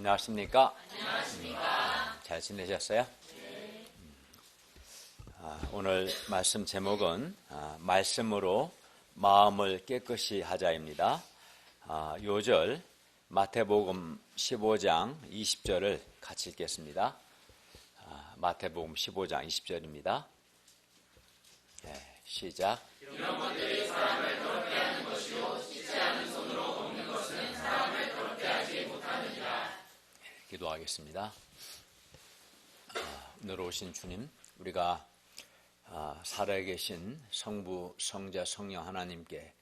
안녕하십니까? 안녕하십니까? 잘 지내셨어요? 네. 오늘 말씀 제목은 말씀으로 마음을 깨끗이 하자입니다. 요절 마태복음 15장 20절을 같이 읽겠습니다. 마태복음 15장 20절입니다. 시작. 이런 것들이 사람을 더럽게 하는 것이요 씻지 않은 손으로 먹는 것은 사람을 더럽게 하지 못하느니라. 기도하겠습니다. 오늘 오신 주님, 우리가 살아계신 성부, 성자, 성령 하나님께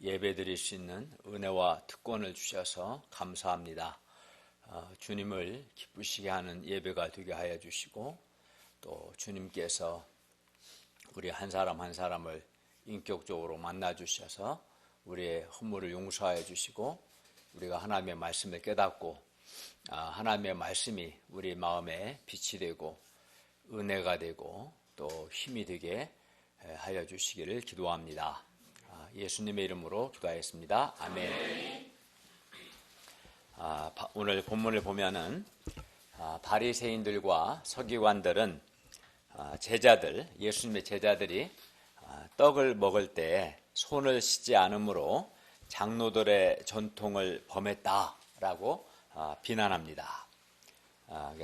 예배드릴 수 있는 은혜와 특권을 주셔서 감사합니다. 주님을 기쁘시게 하는 예배가 되게 하여 주시고, 또 주님께서 우리 한 사람 한 사람을 인격적으로 만나 주셔서 우리의 허물을 용서하여 주시고, 우리가 하나님의 말씀을 깨닫고 하나님의 말씀이 우리 마음에 빛이 되고 은혜가 되고 또 힘이 되게 하여 주시기를 기도합니다. 예수님의 이름으로 기도하였습니다. 아멘. 오늘 본문을 보면은 바리새인들과 서기관들은 제자들, 예수님의 제자들이 떡을 먹을 때 손을 씻지 않으므로 장로들의 전통을 범했다라고 비난합니다.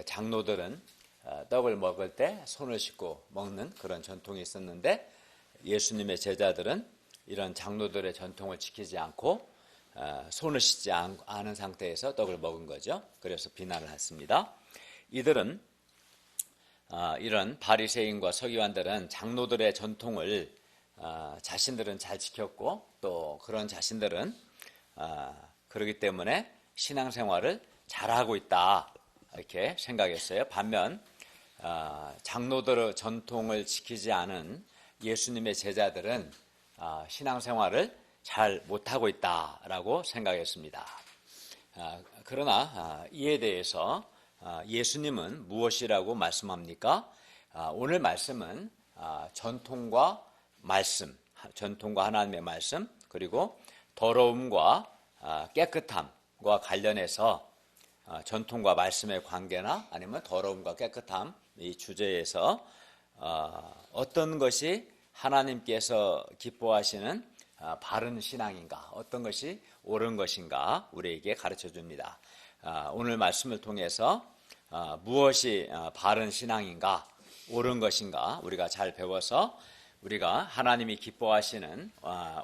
장로들은 떡을 먹을 때 손을 씻고 먹는 그런 전통이 있었는데, 예수님의 제자들은 이런 장로들의 전통을 지키지 않고 손을 씻지 않은 상태에서 떡을 먹은 거죠. 그래서 비난을 했습니다. 이들은 이런 바리새인과 서기관들은 장로들의 전통을 자신들은 잘 지켰고, 또 그런 자신들은 그렇기 때문에 신앙생활을 잘하고 있다 이렇게 생각했어요. 반면 장로들의 전통을 지키지 않은 예수님의 제자들은 신앙생활을 잘 못하고 있다라고 생각했습니다. 그러나 이에 대해서 예수님은 무엇이라고 말씀합니까? 오늘 말씀은 전통과 말씀, 전통과 하나님의 말씀, 그리고 더러움과 깨끗함과 관련해서 전통과 말씀의 관계나 아니면 더러움과 깨끗함 이 주제에서 어떤 것이 하나님께서 기뻐하시는 바른 신앙인가, 어떤 것이 옳은 것인가 우리에게 가르쳐 줍니다. 오늘 말씀을 통해서 무엇이 바른 신앙인가, 옳은 것인가 우리가 잘 배워서 우리가 하나님이 기뻐하시는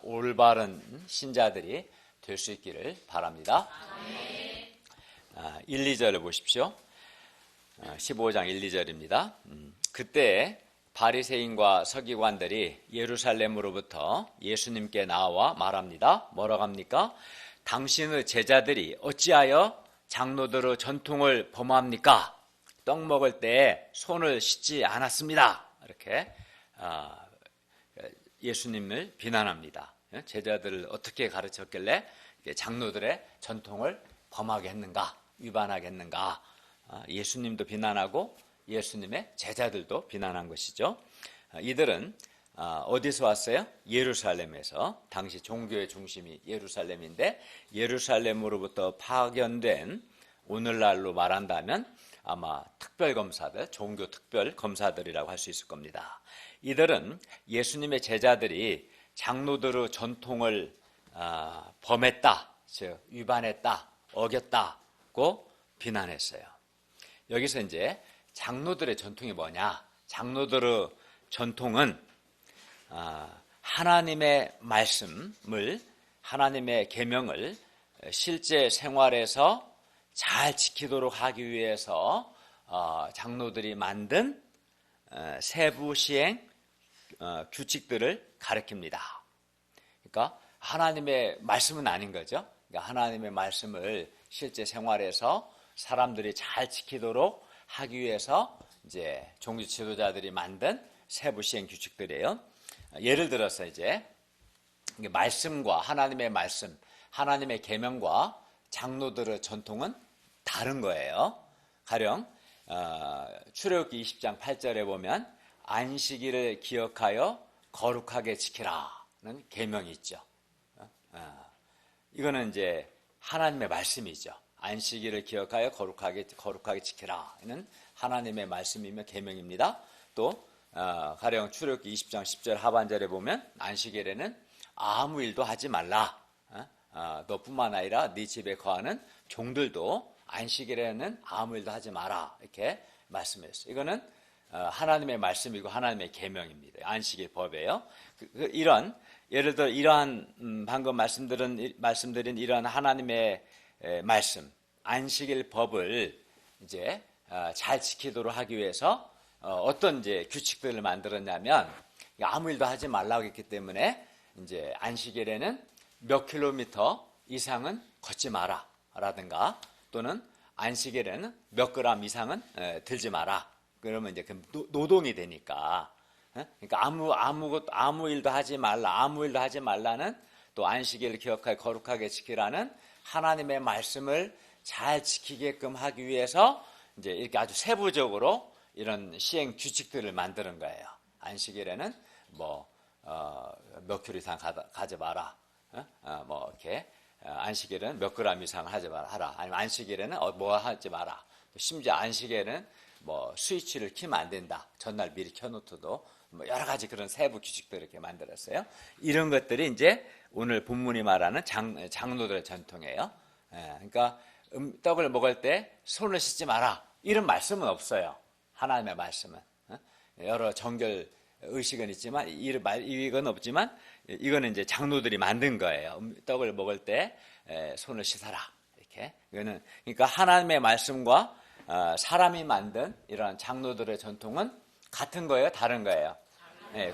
올바른 신자들이 될 수 있기를 바랍니다. 1, 2절을 보십시오. 15장 1, 2절입니다. 그때 바리새인과 서기관들이 예루살렘으로부터 예수님께 나와 말합니다. 뭐라고 합니까? 당신의 제자들이 어찌하여 장로들의 전통을 범합니까? 떡 먹을 때 손을 씻지 않았습니다. 이렇게 예수님을 비난합니다. 제자들을 어떻게 가르쳤길래 장로들의 전통을 범하게 했는가, 위반하게 했는가. 예수님도 비난하고 예수님의 제자들도 비난한 것이죠. 이들은 어디서 왔어요? 예루살렘에서. 당시 종교의 중심이 예루살렘인데, 예루살렘으로부터 파견된, 오늘날로 말한다면 아마 특별검사들, 종교 특별검사들이라고 할 수 있을 겁니다. 이들은 예수님의 제자들이 장로들의 전통을 범했다, 즉 위반했다, 어겼다고 비난했어요. 여기서 이제 장로들의 전통이 뭐냐? 장로들의 전통은 하나님의 말씀을, 하나님의 계명을 실제 생활에서 잘 지키도록 하기 위해서 장로들이 만든 세부 시행 규칙들을 가리킵니다. 그러니까 하나님의 말씀은 아닌 거죠. 그러니까 하나님의 말씀을 실제 생활에서 사람들이 잘 지키도록 하기 위해서 이제 종교 지도자들이 만든 세부 시행 규칙들이에요. 예를 들어서 이제 말씀과 하나님의 말씀, 하나님의 계명과 장로들의 전통은 다른 거예요. 가령 출애굽기 20장 8절에 보면 안식일을 기억하여 거룩하게 지키라는 계명이 있죠. 이거는 이제 하나님의 말씀이죠. 안식일을 기억하여 거룩하게 지키라. 이는 하나님의 말씀이며 계명입니다. 또 가령 출애굽기 20장 10절 하반절에 보면 안식일에는 아무 일도 하지 말라. 너뿐만 아니라 네 집에 거하는 종들도 안식일에는 아무 일도 하지 마라. 이렇게 말씀했어요. 이거는 하나님의 말씀이고 하나님의 계명입니다. 안식일 법이에요. 이런 예를 들어 이러한 방금 말씀드린 이러한 하나님의 말씀, 안식일 법을 이제 잘 지키도록 하기 위해서 어떤 이제 규칙들을 만들었냐면 아무 일도 하지 말라고 했기 때문에 이제 안식일에는 몇 킬로미터 이상은 걷지 마라라든가 또는 안식일에는 몇 그램 이상은 들지 마라. 그러면 이제 그 노동이 되니까. 그러니까 아무 일도 하지 말라는 또 안식일을 기억하여 거룩하게 지키라는 하나님의 말씀을 잘 지키게끔 하기 위해서 이제 이렇게 아주 세부적으로 이런 시행 규칙들을 만드는 거예요. 안식일에는 몇 킬로 이상 가지 마라. 이렇게 안식일은 몇 그램 이상 하지 마라 하라. 아니면 안식일에는 뭐 하지 마라. 심지어 안식일에는 스위치를 켜면 안 된다. 전날 미리 켜놓고도 여러 가지 그런 세부 규칙들을 이렇게 만들었어요. 이런 것들이 이제 오늘 본문이 말하는 장로들의 전통이에요. 그러니까 떡을 먹을 때 손을 씻지 마라. 이런 말씀은 없어요. 하나님의 말씀은. 여러 정결 의식은 있지만 이건 없지만 이거는 이제 장로들이 만든 거예요. 떡을 먹을 때 손을 씻어라. 이렇게. 이거는 그러니까 하나님의 말씀과 사람이 만든 이런 장로들의 전통은 같은 거예요, 다른 거예요?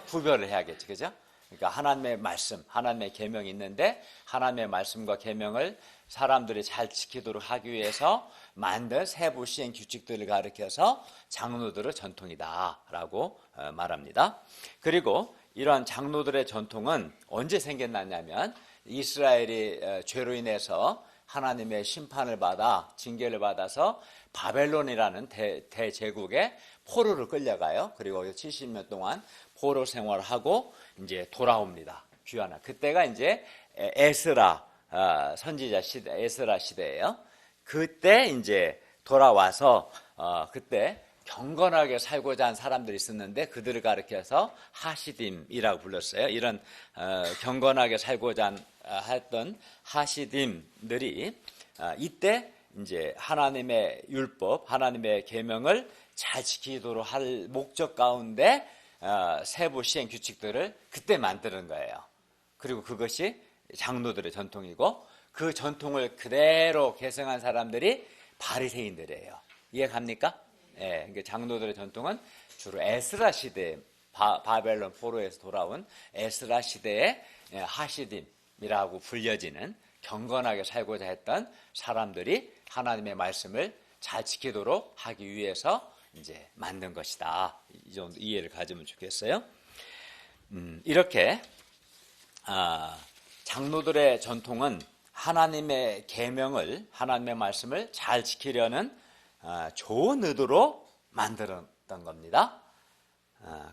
구별을 해야겠죠, 그죠? 그러니까 하나님의 말씀, 하나님의 계명이 있는데 하나님의 말씀과 계명을 사람들이 잘 지키도록 하기 위해서 만든 세부 시행 규칙들을 가리켜서 장로들의 전통이다라고 말합니다. 그리고 이러한 장로들의 전통은 언제 생겼냐면 이스라엘이 죄로 인해서 하나님의 심판을 받아 징계를 받아서 바벨론이라는 대제국에 포로로 끌려가요. 그리고 70년 동안 포로 생활을 하고 이제 돌아옵니다. 귀환을. 그때가 이제 에스라 선지자 시대, 에스라 시대예요. 그때 이제 돌아와서 그때 경건하게 살고자 한 사람들이 있었는데 그들을 가리켜서 하시딤이라고 불렀어요. 이런 경건하게 살고자 했던 하시딤들이 이때 이제 하나님의 율법, 하나님의 계명을 잘 지키도록 할 목적 가운데 세부 시행 규칙들을 그때 만드는 거예요. 그리고 그것이 장로들의 전통이고 그 전통을 그대로 계승한 사람들이 바리새인들이에요. 이해갑니까? 그러니까 장로들의 전통은 주로 에스라 시대, 바벨론 포로에서 돌아온 에스라 시대의 하시딤이라고 불려지는 경건하게 살고자 했던 사람들이 하나님의 말씀을 잘 지키도록 하기 위해서 이제 만든 것이다. 이 정도 이해를 가지면 좋겠어요. 이렇게 장로들의 전통은 하나님의 계명을, 하나님의 말씀을 잘 지키려는 좋은 의도로 만들었던 겁니다.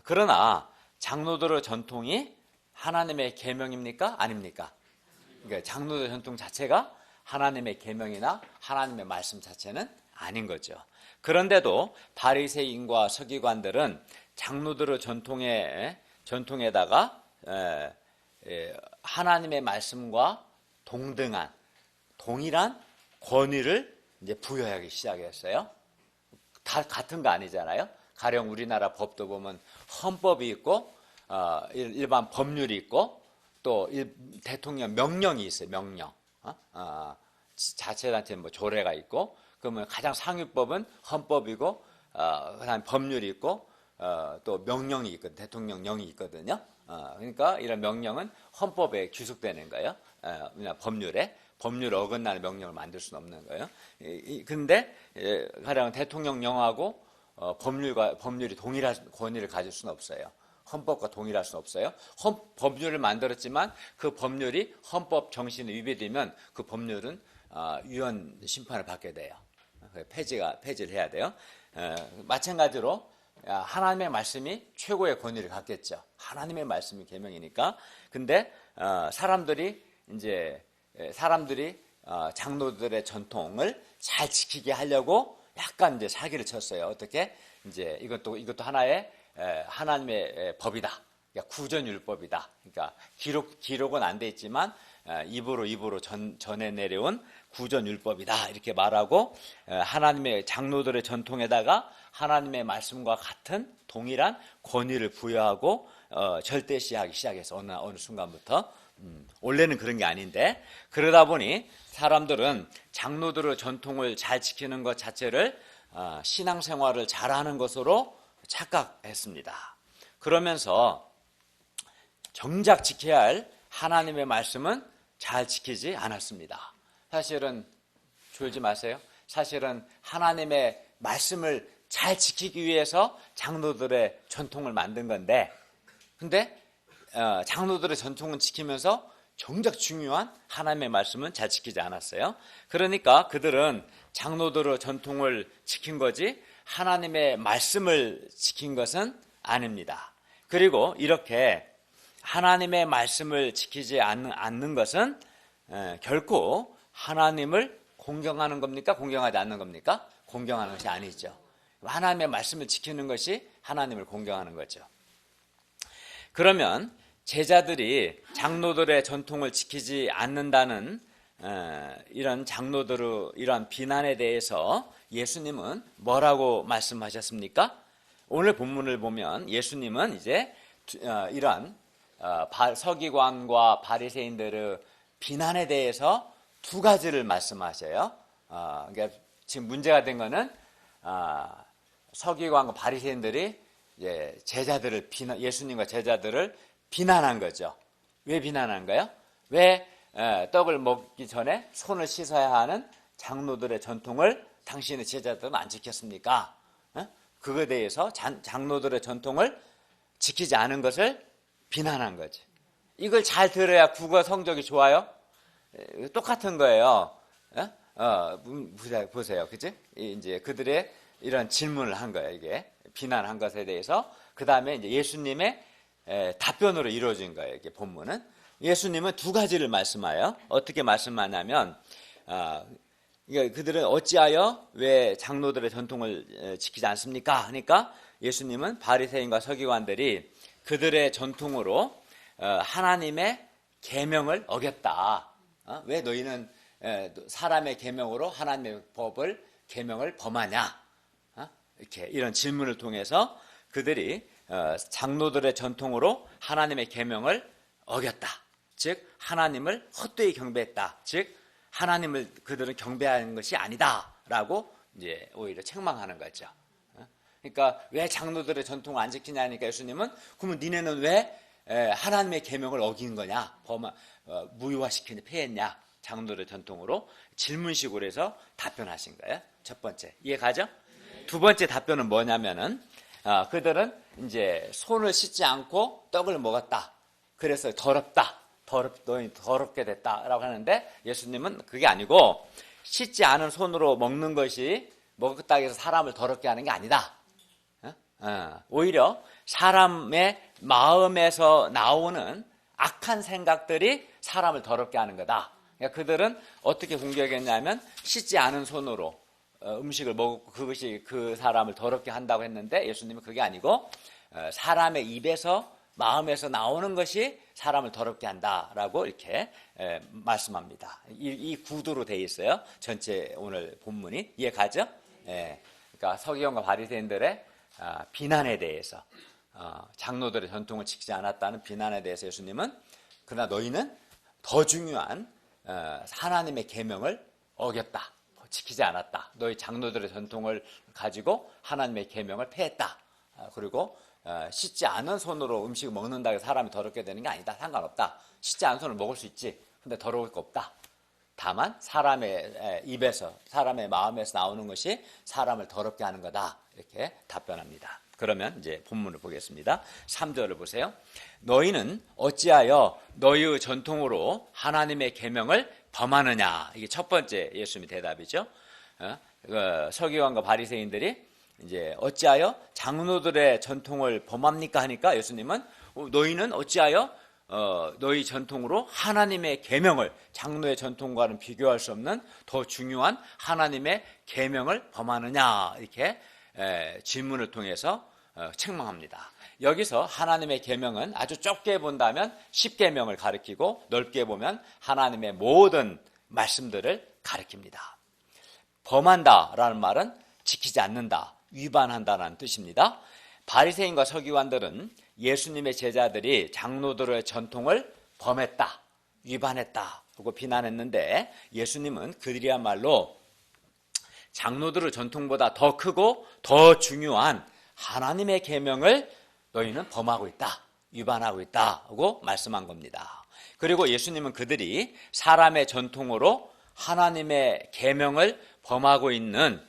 그러나 장로들의 전통이 하나님의 계명입니까? 아닙니까? 그러니까 장로들의 전통 자체가 하나님의 계명이나 하나님의 말씀 자체는 아닌 거죠. 그런데도 바리새인과 서기관들은 장로들의 전통에다가 하나님의 말씀과 동일한 권위를 이제 부여하기 시작했어요. 다 같은 거 아니잖아요. 가령 우리나라 법도 보면 헌법이 있고 일반 법률이 있고 또 대통령 명령이 있어요. 명령. 자치단체 조례가 있고 그러면 가장 상위법은 헌법이고 그다음 법률이 있고 또 명령이 있거든. 대통령령이 있거든요. 그러니까 이런 명령은 헌법에 규속되는 거예요. 법률에. 법률 어긋나는 명령을 만들 수는 없는 거예요. 그런데 가령 대통령령하고 법률이 동일한 권위를 가질 수는 없어요. 헌법과 동일할 수는 없어요. 법률을 만들었지만 그 법률이 헌법 정신에 위배되면 그 법률은 위헌 심판을 받게 돼요. 폐지를 해야 돼요. 마찬가지로 하나님의 말씀이 최고의 권위를 갖겠죠. 하나님의 말씀이 계명이니까. 근데 사람들이 장로들의 전통을 잘 지키게 하려고 약간 이제 사기를 쳤어요. 어떻게? 이제 이것도 하나의 하나님의 법이다. 그러니까 구전율법이다. 그러니까 기록은 안 돼 있지만 입으로 전해 내려온 구전율법이다. 이렇게 말하고 하나님의 장로들의 전통에다가 하나님의 말씀과 같은 동일한 권위를 부여하고 절대시하기 시작해서 어느 순간부터 원래는 그런 게 아닌데 그러다 보니 사람들은 장로들의 전통을 잘 지키는 것 자체를 신앙생활을 잘하는 것으로 착각했습니다. 그러면서 정작 지켜야 할 하나님의 말씀은 잘 지키지 않았습니다. 사실은 졸지 마세요. 사실은 하나님의 말씀을 잘 지키기 위해서 장로들의 전통을 만든 건데 근데 장로들의 전통은 지키면서 정작 중요한 하나님의 말씀은 잘 지키지 않았어요. 그러니까 그들은 장로들의 전통을 지킨 거지 하나님의 말씀을 지킨 것은 아닙니다. 그리고 이렇게 하나님의 말씀을 지키지 않는 것은 결코 하나님을 공경하는 겁니까? 공경하지 않는 겁니까? 공경하는 것이 아니죠. 하나님의 말씀을 지키는 것이 하나님을 공경하는 거죠. 그러면 제자들이 장로들의 전통을 지키지 않는다는 이런 장로들의 이런 비난에 대해서 예수님은 뭐라고 말씀하셨습니까? 오늘 본문을 보면 예수님은 이제 이런 서기관과 바리새인들의 비난에 대해서 두 가지를 말씀하셔요. 그러니까 지금 문제가 된 거는 서기관과 바리새인들이 제자들을 예수님과 제자들을 비난한 거죠. 왜 비난한 거예요? 왜 떡을 먹기 전에 손을 씻어야 하는 장로들의 전통을 당신의 제자들은 안 지켰습니까? 그거에 대해서 장로들의 전통을 지키지 않은 것을 비난한 거지. 이걸 잘 들어야 국어 성적이 좋아요? 똑같은 거예요. 보세요. 그치? 이제 그들의 이런 질문을 한 거예요. 이게 비난한 것에 대해서. 그 다음에 이제 예수님의 답변으로 이루어진 거예요. 이게 본문은. 예수님은 두 가지를 말씀하여 어떻게 말씀하냐면, 그들은 어찌하여 왜 장로들의 전통을 지키지 않습니까? 하니까 예수님은 바리새인과 서기관들이 그들의 전통으로 하나님의 계명을 어겼다. 왜 너희는 사람의 계명으로 하나님의 법을 계명을 범하냐? 이렇게 이런 질문을 통해서 그들이 장로들의 전통으로 하나님의 계명을 어겼다. 즉 하나님을 헛되이 경배했다. 즉 하나님을 그들은 경배하는 것이 아니다라고 이제 오히려 책망하는 거죠. 그러니까 왜 장로들의 전통을 안 지키냐니까 예수님은 그러면 니네는 왜 하나님의 계명을 어긴 거냐? 무효화시키냐? 폐했냐? 장로들의 전통으로 질문식으로 해서 답변하신 거예요. 첫 번째 이해 가죠? 두 번째 답변은 뭐냐면은 그들은 이제 손을 씻지 않고 떡을 먹었다. 그래서 너희 더럽게 됐다라고 하는데 예수님은 그게 아니고 씻지 않은 손으로 먹는 것이 먹었다 해서 사람을 더럽게 하는 게 아니다. 오히려 사람의 마음에서 나오는 악한 생각들이 사람을 더럽게 하는 거다. 그러니까 그들은 어떻게 공격했냐면 씻지 않은 손으로 음식을 먹고 그것이 그 사람을 더럽게 한다고 했는데 예수님은 그게 아니고 사람의 입에서 마음에서 나오는 것이 사람을 더럽게 한다라고 이렇게 말씀합니다. 이 구도로 되어 있어요. 전체 오늘 본문이 이해 가죠? 그러니까 서기관과 바리새인들의 비난에 대해서 장로들의 전통을 지키지 않았다는 비난에 대해서 예수님은 그러나 너희는 더 중요한 하나님의 계명을 어겼다. 지키지 않았다. 너희 장로들의 전통을 가지고 하나님의 계명을 폐했다. 그리고 씻지 않은 손으로 음식을 먹는다고 해서 사람이 더럽게 되는 게 아니다. 상관없다. 씻지 않은 손으로 먹을 수 있지. 근데 더러울 거 없다. 다만 사람의 입에서 사람의 마음에서 나오는 것이 사람을 더럽게 하는 거다. 이렇게 답변합니다. 그러면 이제 본문을 보겠습니다. 3절을 보세요. 너희는 어찌하여 너희의 전통으로 하나님의 계명을 범하느냐. 이게 첫 번째 예수님의 대답이죠. 서기관과 바리새인들이 이제 어찌하여 장로들의 전통을 범합니까 하니까 예수님은 너희는 어찌하여 너희 전통으로 하나님의 계명을, 장로의 전통과는 비교할 수 없는 더 중요한 하나님의 계명을 범하느냐, 이렇게 질문을 통해서 책망합니다. 여기서 하나님의 계명은 아주 좁게 본다면 10계명을 가리키고 넓게 보면 하나님의 모든 말씀들을 가리킵니다. 범한다라는 말은 지키지 않는다, 위반한다라는 뜻입니다. 바리새인과 서기관들은 예수님의 제자들이 장로들의 전통을 범했다, 위반했다 하고 비난했는데, 예수님은 그들이야말로 장로들의 전통보다 더 크고 더 중요한 하나님의 계명을 너희는 범하고 있다, 위반하고 있다 하고 말씀한 겁니다. 그리고 예수님은 그들이 사람의 전통으로 하나님의 계명을 범하고 있는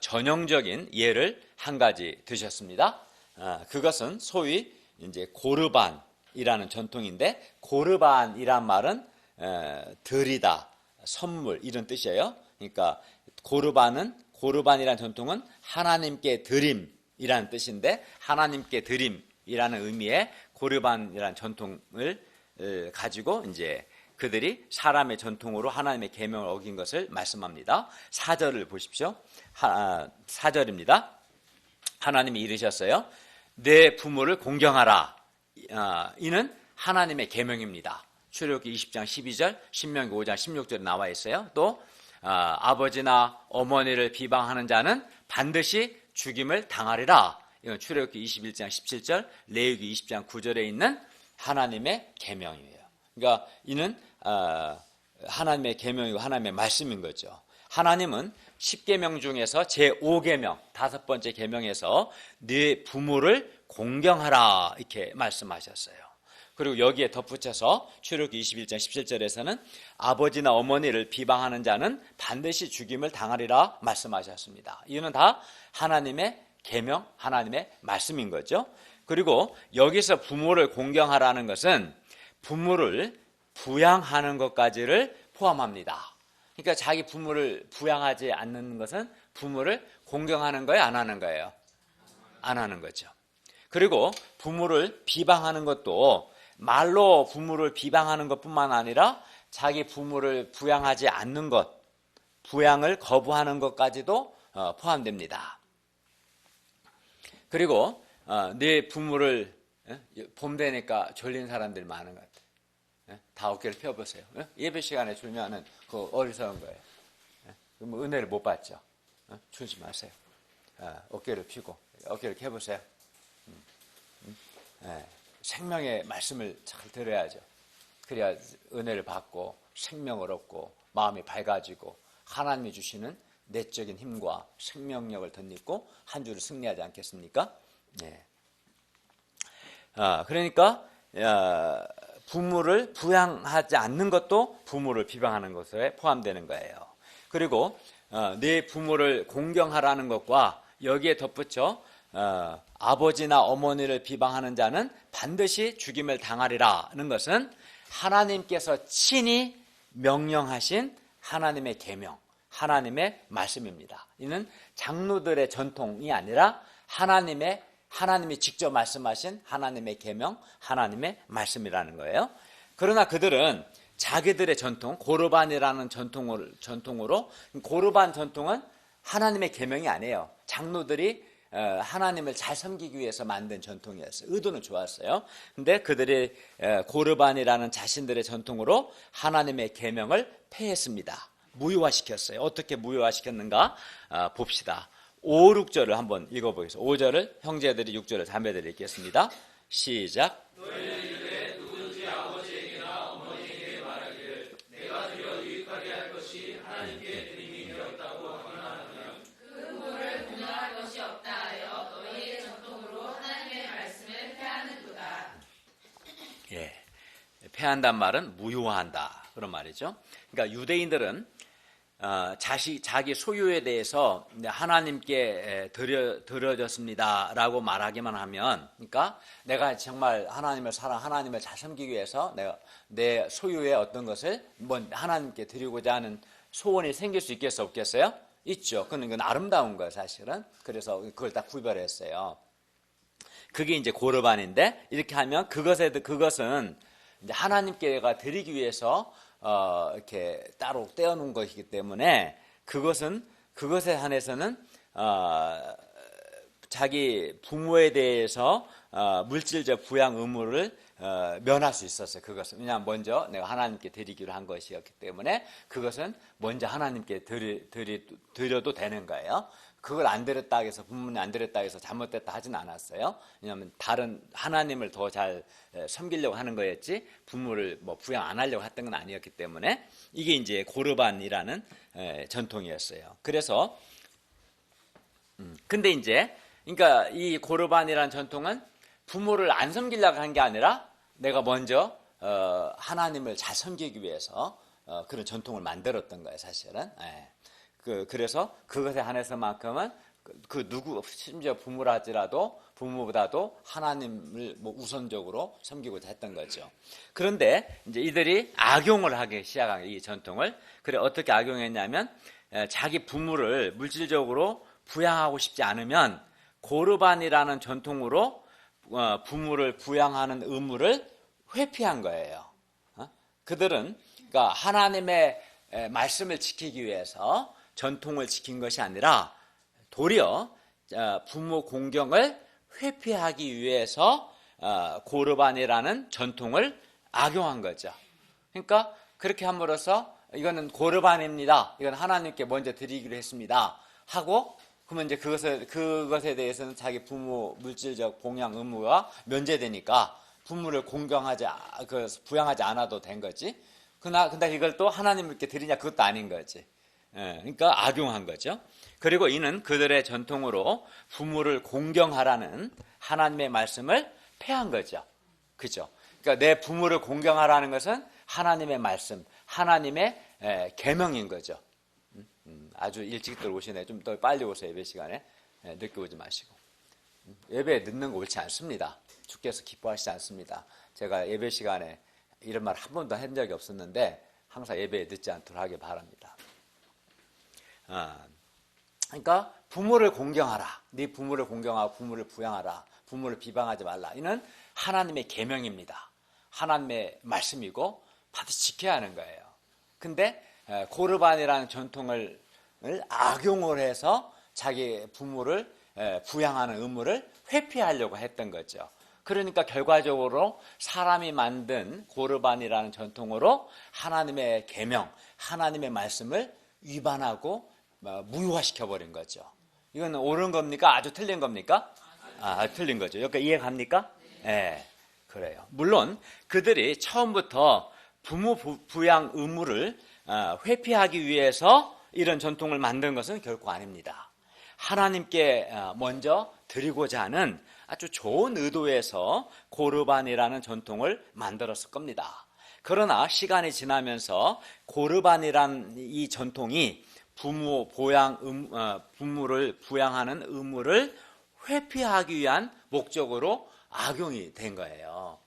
전형적인 예를 한 가지 드셨습니다. 그것은 소위 이제 고르반이라는 전통인데, 고르반이란 말은 드리다, 선물 이런 뜻이에요. 그러니까 고르반이라는 전통은 하나님께 드림이라는 뜻인데, 하나님께 드림이라는 의미의 고르반이라는 전통을 가지고 이제 그들이 사람의 전통으로 하나님의 계명을 어긴 것을 말씀합니다. 4절을 보십시오. 4절입니다. 하나님이 이르셨어요. 내 부모를 공경하라. 이는 하나님의 계명입니다. 출애굽기 20장 12절, 신명기 5장 16절에 나와 있어요. 또 아버지나 어머니를 비방하는 자는 반드시 죽임을 당하리라. 이건 출애굽기 21장 17절, 레위기 20장 9절에 있는 하나님의 계명이에요. 그러니까 이는 하나님의 계명이고 하나님의 말씀인 거죠. 하나님은 10계명 중에서 제5계명, 5번째 계명에서 네 부모를 공경하라 이렇게 말씀하셨어요. 그리고 여기에 덧붙여서 출애굽기 21장 17절에서는 아버지나 어머니를 비방하는 자는 반드시 죽임을 당하리라 말씀하셨습니다. 이는 다 하나님의 계명, 하나님의 말씀인 거죠. 그리고 여기서 부모를 공경하라는 것은 부모를 부양하는 것까지를 포함합니다. 그러니까 자기 부모를 부양하지 않는 것은 부모를 공경하는 거예요, 안 하는 거예요? 안 하는 거죠. 그리고 부모를 비방하는 것도 말로 부모를 비방하는 것뿐만 아니라 자기 부모를 부양하지 않는 것, 부양을 거부하는 것까지도 포함됩니다. 그리고 네 부모를, 봄 되니까 졸린 사람들이 많은 것 같아요. 다 어깨를 펴보세요. 예배 시간에 졸면은 그거 어리석은 거예요. 그럼 은혜를 못 받죠. 졸지 마세요. 어깨를 펴고 어깨를 펴보세요. 생명의 말씀을 잘 들어야죠. 그래야 은혜를 받고 생명을 얻고 마음이 밝아지고 하나님이 주시는 내적인 힘과 생명력을 덧입고 한 주를 승리하지 않겠습니까? 네. 그러니까 부모를 부양하지 않는 것도 부모를 비방하는 것에 포함되는 거예요. 그리고 네 부모를 공경하라는 것과 여기에 덧붙여 아버지나 어머니를 비방하는 자는 반드시 죽임을 당하리라는 것은 하나님께서 친히 명령하신 하나님의 계명, 하나님의 말씀입니다. 이는 장로들의 전통이 아니라 하나님이 직접 말씀하신 하나님의 계명, 하나님의 말씀이라는 거예요. 그러나 그들은 자기들의 전통, 고르반이라는 전통으로, 고르반 전통은 하나님의 계명이 아니에요. 장로들이 하나님을 잘 섬기기 위해서 만든 전통이었어요. 의도는 좋았어요. 근데 그들이 고르반이라는 자신들의 전통으로 하나님의 계명을 폐했습니다. 무효화시켰어요. 어떻게 무효화시켰는가 봅시다. 5, 6절을 한번 읽어보겠습니다. 5절을 형제들이, 6절을 자매들이 읽겠습니다. 시작. 너희는 이르되 누구든지 아버지에게나 어머니에게 말하기를 내가 드려 유익하게 할 것이 하나님께 드림이 되었다고 하거나 하면 그 부모를 공경할 것이 없다 하여 너희의 전통으로 하나님의 말씀을 폐하는도다. 예, 폐한단 말은 무효화한다 그런 말이죠. 그러니까 유대인들은 자기 소유에 대해서 하나님께 드려졌습니다라고 말하기만 하면, 그러니까 내가 정말 하나님을 하나님을 잘 섬기기 위해서 내가 내 소유의 어떤 것을 하나님께 드리고자 하는 소원이 생길 수 있겠어, 없겠어요? 있죠. 그건 아름다운 거예요, 사실은. 그래서 그걸 다 구별했어요. 그게 이제 고르반인데, 이렇게 하면 그것은 이제 하나님께가 드리기 위해서 이렇게 따로 떼어놓은 것이기 때문에 그것에 한해서는 자기 부모에 대해서 물질적 부양 의무를 면할 수 있었어요. 그것은 왜냐하면 먼저 내가 하나님께 드리기로 한 것이었기 때문에 그것은 먼저 하나님께 드려도 되는 거예요. 그걸 안 드렸다 해서 부모님 안 드렸다 해서 잘못됐다 하진 않았어요. 왜냐하면 다른 하나님을 더 잘 섬기려고 하는 거였지 부모를 뭐 부양 안 하려고 했던 건 아니었기 때문에 이게 이제 고르반이라는 전통이었어요. 그래서 근데 이제 그러니까 이 고르반이라는 전통은 부모를 안 섬기려고 한 게 아니라 내가 먼저 하나님을 잘 섬기기 위해서 그런 전통을 만들었던 거예요, 사실은. 그래서 그것에 한해서만큼은 누구 심지어 부모라 할지라도 부모보다도 하나님을 뭐 우선적으로 섬기고자 했던 거죠. 그런데 이제 이들이 악용을 하기 시작한 이 전통을. 그래 어떻게 악용했냐면 자기 부모를 물질적으로 부양하고 싶지 않으면 고르반이라는 전통으로 부모를 부양하는 의무를 회피한 거예요. 그들은 그러니까 하나님의 말씀을 지키기 위해서 전통을 지킨 것이 아니라 도리어 부모 공경을 회피하기 위해서 고르반이라는 전통을 악용한 거죠. 그러니까 그렇게 함으로써 이거는 고르반입니다. 이건 하나님께 먼저 드리기로 했습니다. 하고 그러면 이제 그것에 대해서는 자기 부모 물질적 봉양 의무가 면제되니까 부모를 부양하지 않아도 된 거지. 근데 이걸 또 하나님께 드리냐 그것도 아닌 거지. 그러니까 악용한 거죠. 그리고 이는 그들의 전통으로 부모를 공경하라는 하나님의 말씀을 폐한 거죠. 그죠? 그러니까 내 부모를 공경하라는 것은 하나님의 말씀, 하나님의 계명인 거죠. 아주 일찍들 오시네. 좀 더 빨리 오세요. 예배 시간에. 늦게 오지 마시고. 예배에 늦는 거 옳지 않습니다. 주께서 기뻐하시지 않습니다. 제가 예배 시간에 이런 말 한 번도 한 적이 없었는데 항상 예배에 늦지 않도록 하길 바랍니다. 그러니까 부모를 공경하라. 네 부모를 공경하고 부모를 부양하라. 부모를 비방하지 말라. 이는 하나님의 계명입니다. 하나님의 말씀이고 반드시 지켜야 하는 거예요. 근데 고르반이라는 전통을 악용을 해서 자기 부모를 부양하는 의무를 회피하려고 했던 거죠. 그러니까 결과적으로 사람이 만든 고르반이라는 전통으로 하나님의 계명, 하나님의 말씀을 위반하고 무효화시켜버린 거죠. 이건 옳은 겁니까? 아주 틀린 겁니까? 틀린 거죠. 여기까지 이해갑니까? 네, 그래요. 물론 그들이 처음부터 부모 부양 의무를 회피하기 위해서 이런 전통을 만든 것은 결코 아닙니다. 하나님께 먼저 드리고자 하는 아주 좋은 의도에서 고르반이라는 전통을 만들었을 겁니다. 그러나 시간이 지나면서 고르반이란 이 전통이 부모를 부양하는 의무를 회피하기 위한 목적으로 악용이 된 거예요.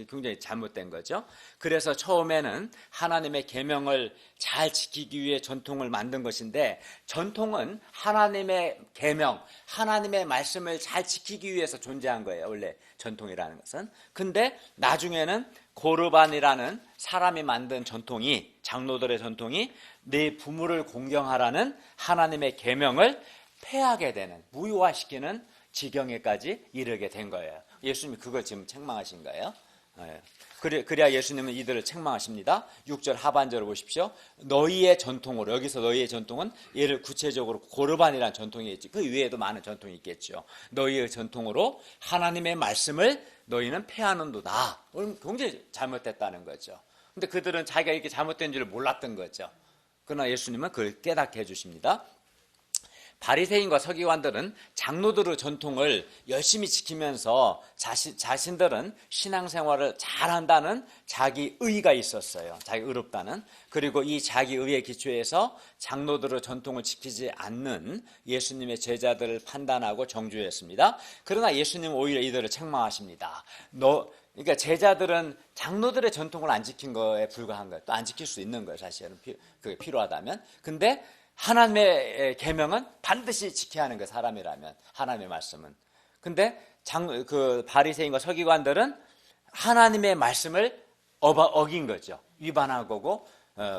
굉장히 잘못된 거죠. 그래서 처음에는 하나님의 계명을 잘 지키기 위해 전통을 만든 것인데 전통은 하나님의 계명, 하나님의 말씀을 잘 지키기 위해서 존재한 거예요. 원래 전통이라는 것은. 근데 나중에는 고르반이라는 사람이 만든 전통이, 장로들의 전통이 네 부모를 공경하라는 하나님의 계명을 폐하게 되는, 무효화시키는 지경에까지 이르게 된 거예요. 예수님이 그걸 지금 책망하신 거예요. 그래야 예수님은 이들을 책망하십니다. 6절 하반절을 보십시오. 너희의 전통으로, 여기서 너희의 전통은 예를 구체적으로 고르반이라는 전통이 있지, 그 외에도 많은 전통이 있겠죠. 너희의 전통으로 하나님의 말씀을 너희는 폐하는도다. 굉장히 잘못됐다는 거죠. 근데 그들은 자기가 이렇게 잘못된 줄 몰랐던 거죠. 그러나 예수님은 그걸 깨닫게 해주십니다. 바리새인과 서기관들은 장로들의 전통을 열심히 지키면서 자신들은 신앙생활을 잘한다는 자기 의의가 있었어요. 자기 의롭다는. 그리고 이 자기 의의에 기초해서 장로들의 전통을 지키지 않는 예수님의 제자들을 판단하고 정죄했습니다. 그러나 예수님은 오히려 이들을 책망하십니다. 그러니까 제자들은 장로들의 전통을 안 지킨 거에 불과한 거예요. 또 안 지킬 수 있는 거예요. 사실은 그게 필요하다면. 근데 하나님의 계명은 반드시 지켜야 하는 거예요. 사람이라면 하나님의 말씀은. 근데 바리새인과 서기관들은 하나님의 말씀을 어긴 거죠. 위반한 거고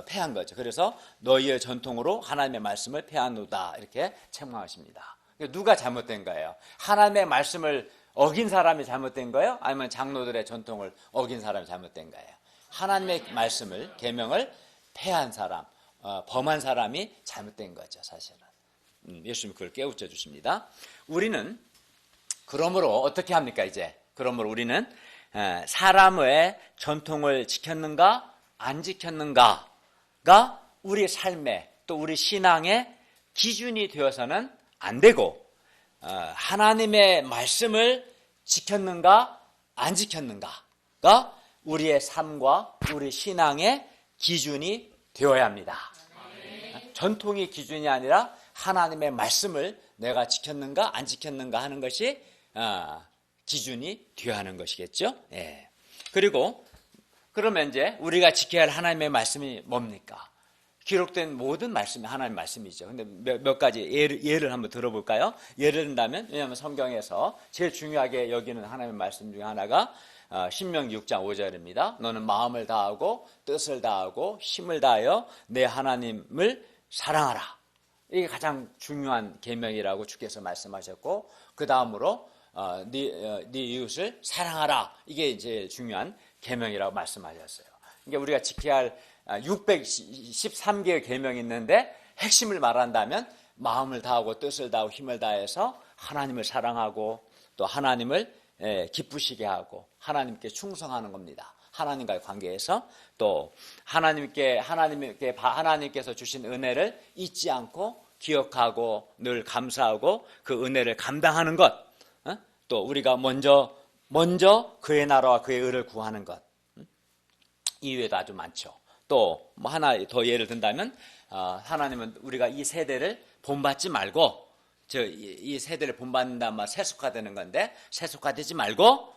패한 거죠. 그래서 너희의 전통으로 하나님의 말씀을 패하노다 이렇게 책망하십니다. 누가 잘못된 거예요? 하나님의 말씀을 어긴 사람이 잘못된 거예요? 아니면 장로들의 전통을 어긴 사람이 잘못된 거예요? 하나님의 말씀을, 계명을 패한 사람, 범한 사람이 잘못된 거죠, 사실은. 예수님 그걸 깨우쳐 주십니다. 우리는 그러므로 어떻게 합니까, 이제? 그러므로 우리는 사람의 전통을 지켰는가, 안 지켰는가가 우리 삶의 또 우리 신앙의 기준이 되어서는 안 되고, 하나님의 말씀을 지켰는가, 안 지켰는가가 우리의 삶과 우리 신앙의 기준이 되어야 합니다. 전통이 기준이 아니라 하나님의 말씀을 내가 지켰는가 안 지켰는가 하는 것이 기준이 되어야 하는 것이겠죠. 예. 그리고 그러면 이제 우리가 지켜야 할 하나님의 말씀이 뭡니까? 기록된 모든 말씀이 하나님의 말씀이죠. 근데 몇 가지 예를 한번 들어볼까요? 예를 든다면, 왜냐하면 성경에서 제일 중요하게 여기는 하나님의 말씀 중에 하나가 신명기 6장 5절입니다. 너는 마음을 다하고 뜻을 다하고 힘을 다하여 내 하나님을 사랑하라. 이게 가장 중요한 계명이라고 주께서 말씀하셨고, 그 다음으로 네 이웃을 사랑하라. 이게 이제 중요한 계명이라고 말씀하셨어요. 그러니까 우리가 지켜야 할 613개의 계명이 있는데 핵심을 말한다면 마음을 다하고 뜻을 다하고 힘을 다해서 하나님을 사랑하고 또 하나님을 기쁘시게 하고 하나님께 충성하는 겁니다. 하나님과의 관계에서 또 하나님께서 주신 은혜를 잊지 않고 기억하고 늘 감사하고 그 은혜를 감당하는 것, 또 우리가 먼저 그의 나라와 그의 의를 구하는 것, 이외에도 아주 많죠. 또 뭐 하나 더 예를 든다면 하나님은 우리가 이 세대를 본받지 말고, 이 세대를 본받는다 말 세속화되는 건데 세속화되지 말고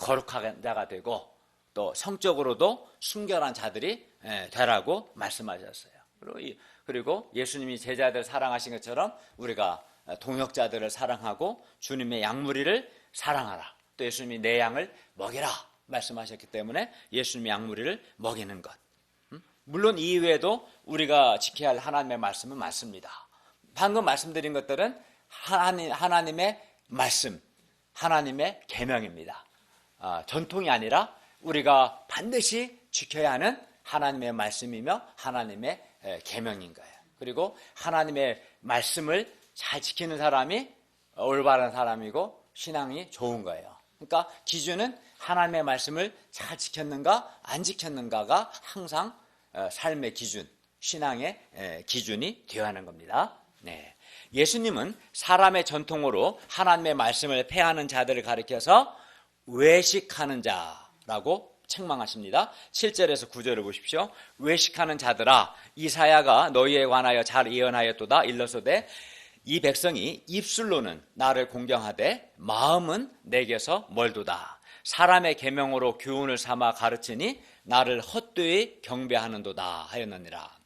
거룩한 자가 되고 또 성적으로도 순결한 자들이 되라고 말씀하셨어요. 그리고 예수님이 제자들 사랑하신 것처럼 우리가 동역자들을 사랑하고 주님의 양무리를 사랑하라. 또 예수님이 내 양을 먹이라 말씀하셨기 때문에 예수님의 양무리를 먹이는 것. 물론 이외에도 우리가 지켜야 할 하나님의 말씀은 많습니다. 방금 말씀드린 것들은 하나님의 말씀, 하나님의 계명입니다. 전통이 아니라 우리가 반드시 지켜야 하는 하나님의 말씀이며 하나님의 계명인 거예요. 그리고 하나님의 말씀을 잘 지키는 사람이 올바른 사람이고 신앙이 좋은 거예요. 그러니까 기준은 하나님의 말씀을 잘 지켰는가 안 지켰는가가 항상 삶의 기준, 신앙의 기준이 되어야 하는 겁니다. 네. 예수님은 사람의 전통으로 하나님의 말씀을 폐하는 자들을 가리켜서 외식하는 자라고 책망하십니다. 7절에서 9절을 보십시오. 외식하는 자들아, 이사야가 너희에 관하여 잘 예언하였도다. 일러서되 이 백성이 입술로는 나를 공경하되 마음은 내게서 멀도다. 사람의 계명으로 교훈을 삼아 가르치니 나를 헛되이 경배하는도다 하였느니라.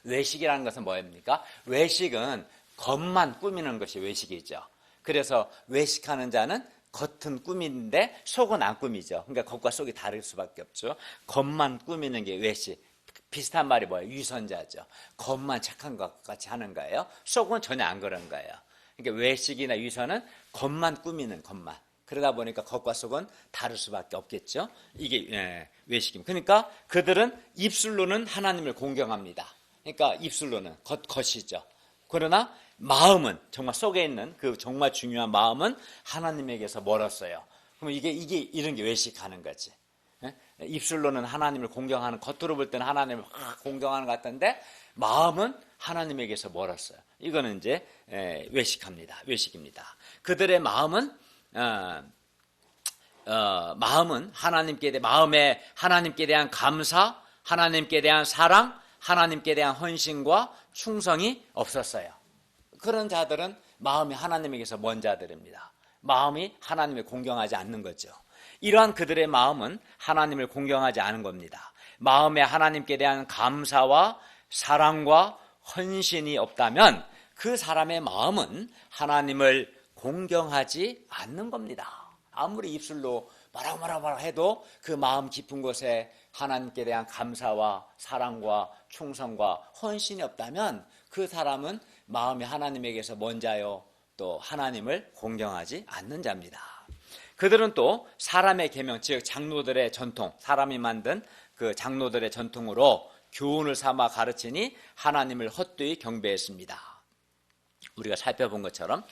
외식이라는 것은 뭐입니까? 외식은 겉만 꾸미는 것이 외식이죠. 그래서 외식하는 자는 겉은 꾸미는데 속은 안 꾸미죠. 그러니까 겉과 속이 다를 수밖에 없죠. 겉만 꾸미는 게 외식. 비슷한 말이 뭐예요? 위선자죠. 겉만 착한 것 같이 하는 거예요. 속은 전혀 안 그런 거예요. 그러니까 외식이나 위선은 겉만 꾸미는 것만. 그러다 보니까 겉과 속은 다를 수밖에 없겠죠. 이게 외식입니다. 그러니까 그들은 입술로는 하나님을 공경합니다. 그러니까 입술로는 겉이죠. 그러나 마음은, 정말 속에 있는 그 정말 중요한 마음은 하나님에게서 멀었어요. 그럼 이게 이런 게 외식하는 거지. 입술로는 하나님을 공경하는, 겉으로 볼 때는 하나님을 공경하는 것 같은데 마음은 하나님에게서 멀었어요. 이거는 이제 외식입니다. 그들의 마음은 하나님께 대한 감사, 하나님께 대한 사랑, 하나님께 대한 헌신과 충성이 없었어요. 그런 자들은 마음이 하나님에게서 먼 자들입니다. 마음이 하나님을 공경하지 않는 거죠. 이러한 그들의 마음은 하나님을 공경하지 않은 겁니다. 마음에 하나님께 대한 감사와 사랑과 헌신이 없다면 그 사람의 마음은 하나님을 공경하지 않는 겁니다. 아무리 입술로 뭐라고 해도 그 마음 깊은 곳에 하나님께 대한 감사와 사랑과 충성과 헌신이 없다면 그 사람은 마음이 하나님에게서 먼 자요, 또 하나님을 공경하지 않는 자입니다. 그들은 또 사람의 계명, 즉 장로들의 전통, 사람이 만든 그 장로들의 전통으로 교훈을 삼아 가르치니 하나님을 헛되이 경배했습니다. 우리가 살펴본 것처럼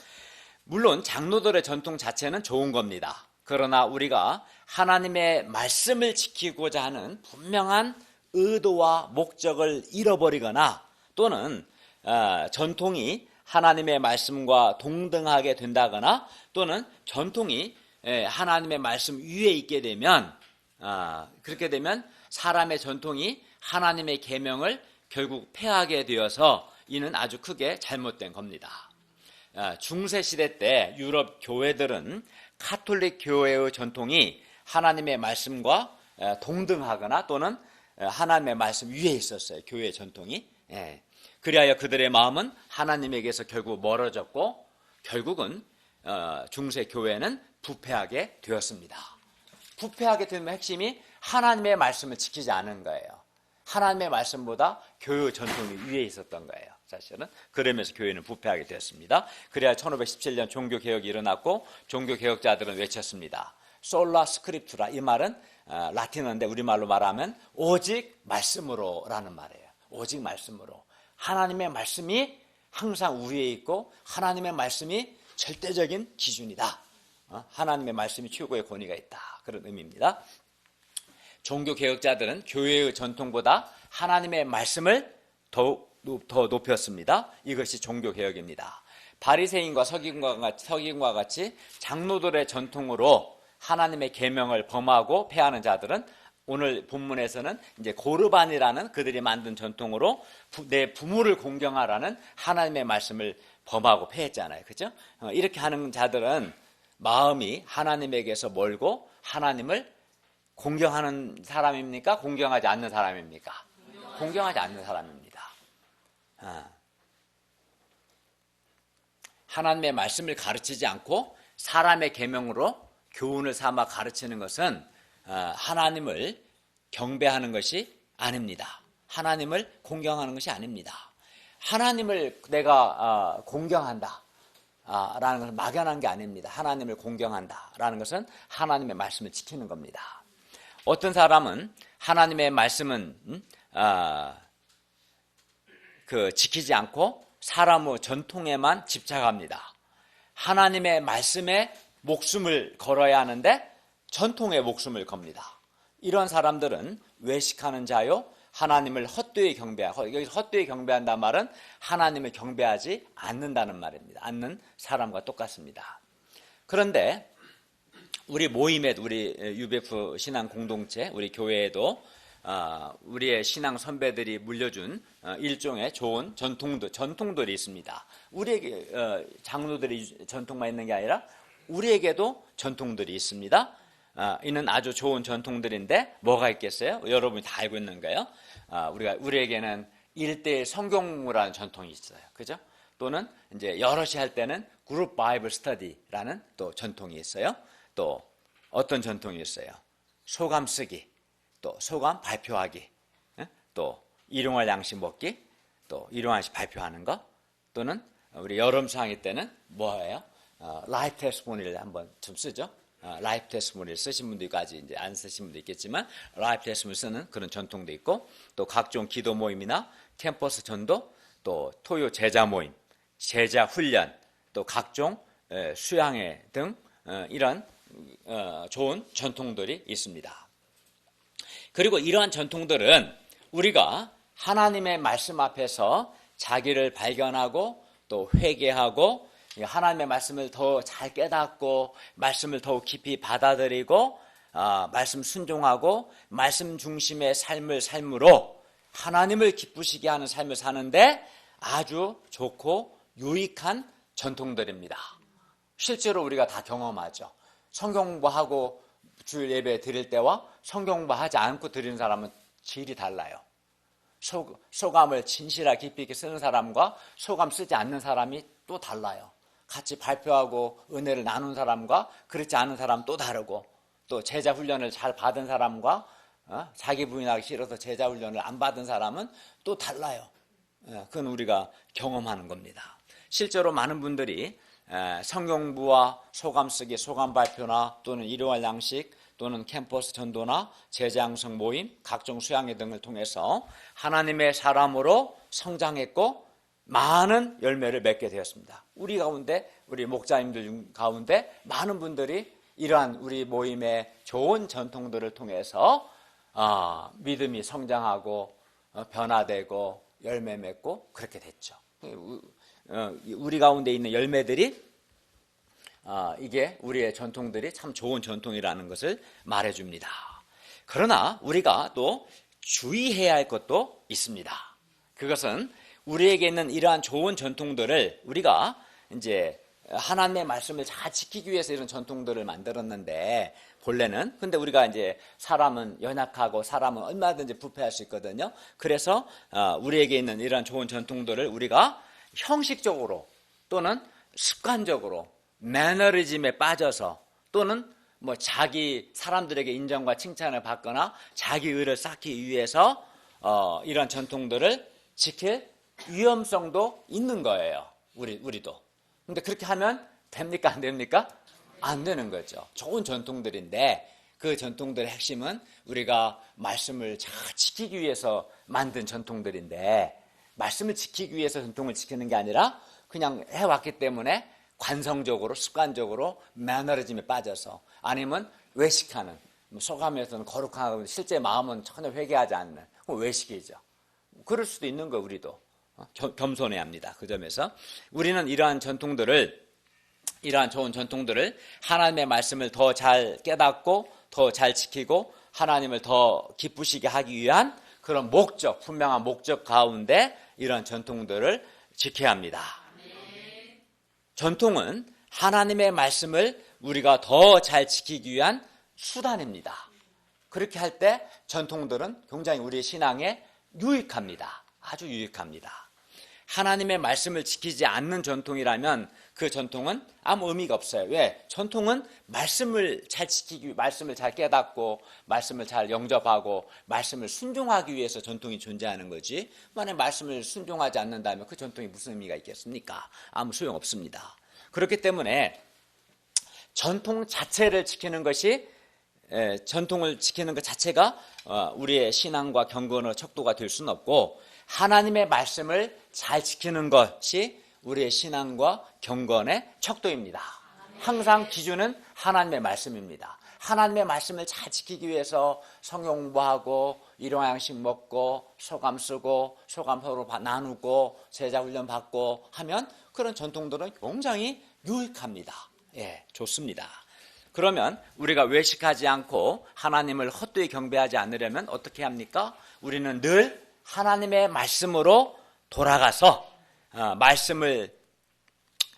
물론 장로들의 전통 자체는 좋은 겁니다. 그러나 우리가 하나님의 말씀을 지키고자 하는 분명한 의도와 목적을 잃어버리거나 또는 전통이 하나님의 말씀과 동등하게 된다거나 또는 전통이 하나님의 말씀 위에 있게 되면 그렇게 되면 사람의 전통이 하나님의 계명을 결국 폐하게 되어서 이는 아주 크게 잘못된 겁니다. 중세시대 때 유럽 교회들은 카톨릭 교회의 전통이 하나님의 말씀과 동등하거나 또는 하나님의 말씀 위에 있었어요. 교회의 전통이. 그리하여 그들의 마음은 하나님에게서 결국 멀어졌고 결국은 중세 교회는 부패하게 되었습니다. 부패하게 되면 핵심이 하나님의 말씀을 지키지 않은 거예요. 하나님의 말씀보다 교회 전통이 위에 있었던 거예요. 사실은 그러면서 교회는 부패하게 되었습니다. 그래야 1517년 종교개혁이 일어났고 종교개혁자들은 외쳤습니다. 솔라 스크립투라, 이 말은 라틴어인데 우리말로 말하면 오직 말씀으로라는 말이에요. 오직 말씀으로. 하나님의 말씀이 항상 위에 있고 하나님의 말씀이 절대적인 기준이다. 하나님의 말씀이 최고의 권위가 있다. 그런 의미입니다. 종교개혁자들은 교회의 전통보다 하나님의 말씀을 더 높였습니다. 이것이 종교개혁입니다. 바리새인과 서기관과 같이 장로들의 전통으로 하나님의 계명을 범하고 폐하는 자들은 오늘 본문에서는 이제 고르반이라는 그들이 만든 전통으로 내 부모를 공경하라는 하나님의 말씀을 범하고 폐했잖아요. 그죠? 이렇게 하는 자들은 마음이 하나님에게서 멀고 하나님을 공경하는 사람입니까? 공경하지 않는 사람입니까? 공경하지 않는 사람입니다. 하나님의 말씀을 가르치지 않고 사람의 계명으로 교훈을 삼아 가르치는 것은 하나님을 경배하는 것이 아닙니다. 하나님을 공경하는 것이 아닙니다. 하나님을 내가 공경한다 라는 것은 막연한 게 아닙니다. 하나님을 공경한다 라는 것은 하나님의 말씀을 지키는 겁니다. 어떤 사람은 하나님의 말씀은 지키지 않고 사람의 전통에만 집착합니다. 하나님의 말씀에 목숨을 걸어야 하는데 전통에 목숨을 겁니다. 이런 사람들은 외식하는 자요, 하나님을 헛되이 경배하고, 여기 헛되이 경배한다는 말은 하나님을 경배하지 않는다는 말입니다. 않는 사람과 똑같습니다. 그런데 우리 모임에, 우리 UBF 신앙 공동체, 우리 교회에도 우리의 신앙 선배들이 물려준 일종의 좋은 전통들이 있습니다. 우리에게 장로들이 전통만 있는 게 아니라 우리에게도 전통들이 있습니다. 이는 아주 좋은 전통들인데 뭐가 있겠어요? 여러분이 다 알고 있는 거예요. 우리에게는 1:1 성경공부라는 전통이 있어요. 그죠? 또는 이제 여럿이 할 때는 그룹 바이블 스터디라는 또 전통이 있어요. 또 어떤 전통이 있어요? 소감 쓰기, 또 소감 발표하기, 또 일용할 양식 먹기, 또 일용할 양식 발표하는 거, 또는 우리 여름 상의 때는 뭐예요? 라이프 테스트모니를 한번 좀 쓰죠. 라이프 테스트모니를 쓰신 분도 있고 아직 이제 안 쓰신 분도 있겠지만 라이프 테스트모니 쓰는 그런 전통도 있고, 또 각종 기도 모임이나 캠퍼스 전도, 또 토요 제자 모임, 제자 훈련, 또 각종 수양회 등 이런 좋은 전통들이 있습니다. 그리고 이러한 전통들은 우리가 하나님의 말씀 앞에서 자기를 발견하고 또 회개하고 하나님의 말씀을 더 잘 깨닫고 말씀을 더욱 깊이 받아들이고 말씀 순종하고 말씀 중심의 삶으로 하나님을 기쁘시게 하는 삶을 사는데 아주 좋고 유익한 전통들입니다. 실제로 우리가 다 경험하죠. 성경 공부하고 주일 예배 드릴 때와 성경 공부하지 않고 드리는 사람은 질이 달라요. 소감을 진실하게 깊이 있게 쓰는 사람과 소감 쓰지 않는 사람이 또 달라요. 같이 발표하고 은혜를 나눈 사람과 그렇지 않은 사람 또 다르고, 또 제자 훈련을 잘 받은 사람과 자기 부인하기 싫어서 제자 훈련을 안 받은 사람은 또 달라요. 그건 우리가 경험하는 겁니다. 실제로 많은 분들이 성경부와 소감 쓰기, 소감 발표나 또는 일요일 양식 또는 캠퍼스 전도나 제자 양성 모임, 각종 수양회 등을 통해서 하나님의 사람으로 성장했고 많은 열매를 맺게 되었습니다. 우리 가운데, 우리 목자님들 가운데 많은 분들이 이러한 우리 모임의 좋은 전통들을 통해서 믿음이 성장하고 변화되고 열매 맺고 그렇게 됐죠. 우리 가운데 있는 열매들이 이게 우리의 전통들이 참 좋은 전통이라는 것을 말해줍니다. 그러나 우리가 또 주의해야 할 것도 있습니다. 그것은 우리에게 있는 이러한 좋은 전통들을 우리가 이제 하나님의 말씀을 잘 지키기 위해서 이런 전통들을 만들었는데 본래는 근데 우리가 이제 사람은 연약하고 사람은 얼마든지 부패할 수 있거든요. 그래서 우리에게 있는 이러한 좋은 전통들을 우리가 형식적으로 또는 습관적으로 매너리즘에 빠져서 또는 뭐 자기 사람들에게 인정과 칭찬을 받거나 자기 의를 쌓기 위해서 이런 전통들을 지킬 위험성도 있는 거예요. 우리도. 근데 그렇게 하면 됩니까? 안 됩니까? 안 되는 거죠. 좋은 전통들인데 그 전통들의 핵심은 우리가 말씀을 잘 지키기 위해서 만든 전통들인데 말씀을 지키기 위해서 전통을 지키는 게 아니라 그냥 해왔기 때문에 관성적으로 습관적으로 매너리즘에 빠져서 아니면 외식하는 소감에서는 거룩하고 실제 마음은 전혀 회개하지 않는 외식이죠. 그럴 수도 있는 거 우리도 겸손해야 합니다. 그 점에서 우리는 이러한 좋은 전통들을 하나님의 말씀을 더 잘 깨닫고 더 잘 지키고 하나님을 더 기쁘시게 하기 위한 그런 목적, 분명한 목적 가운데 이러한 전통들을 지켜야 합니다. 전통은 하나님의 말씀을 우리가 더 잘 지키기 위한 수단입니다. 그렇게 할 때 전통들은 굉장히 우리의 신앙에 유익합니다. 아주 유익합니다. 하나님의 말씀을 지키지 않는 전통이라면 그 전통은 아무 의미가 없어요. 왜? 전통은 말씀을 잘 지키기, 말씀을 잘 깨닫고 말씀을 잘 영접하고 말씀을 순종하기 위해서 전통이 존재하는 거지. 만약 말씀을 순종하지 않는다면 그 전통이 무슨 의미가 있겠습니까? 아무 소용없습니다. 그렇기 때문에 전통 자체를 지키는 것이 전통을 지키는 것 자체가 우리의 신앙과 경건의 척도가 될 수는 없고 하나님의 말씀을 잘 지키는 것이 우리의 신앙과 경건의 척도입니다. 항상 기준은 하나님의 말씀입니다. 하나님의 말씀을 잘 지키기 위해서 성경 공부하고 일용양식 먹고 소감 쓰고 소감 서로 나누고 제자 훈련 받고 하면 그런 전통들은 굉장히 유익합니다. 예, 좋습니다. 그러면 우리가 외식하지 않고 하나님을 헛되이 경배하지 않으려면 어떻게 합니까? 우리는 늘 하나님의 말씀으로 돌아가서 말씀을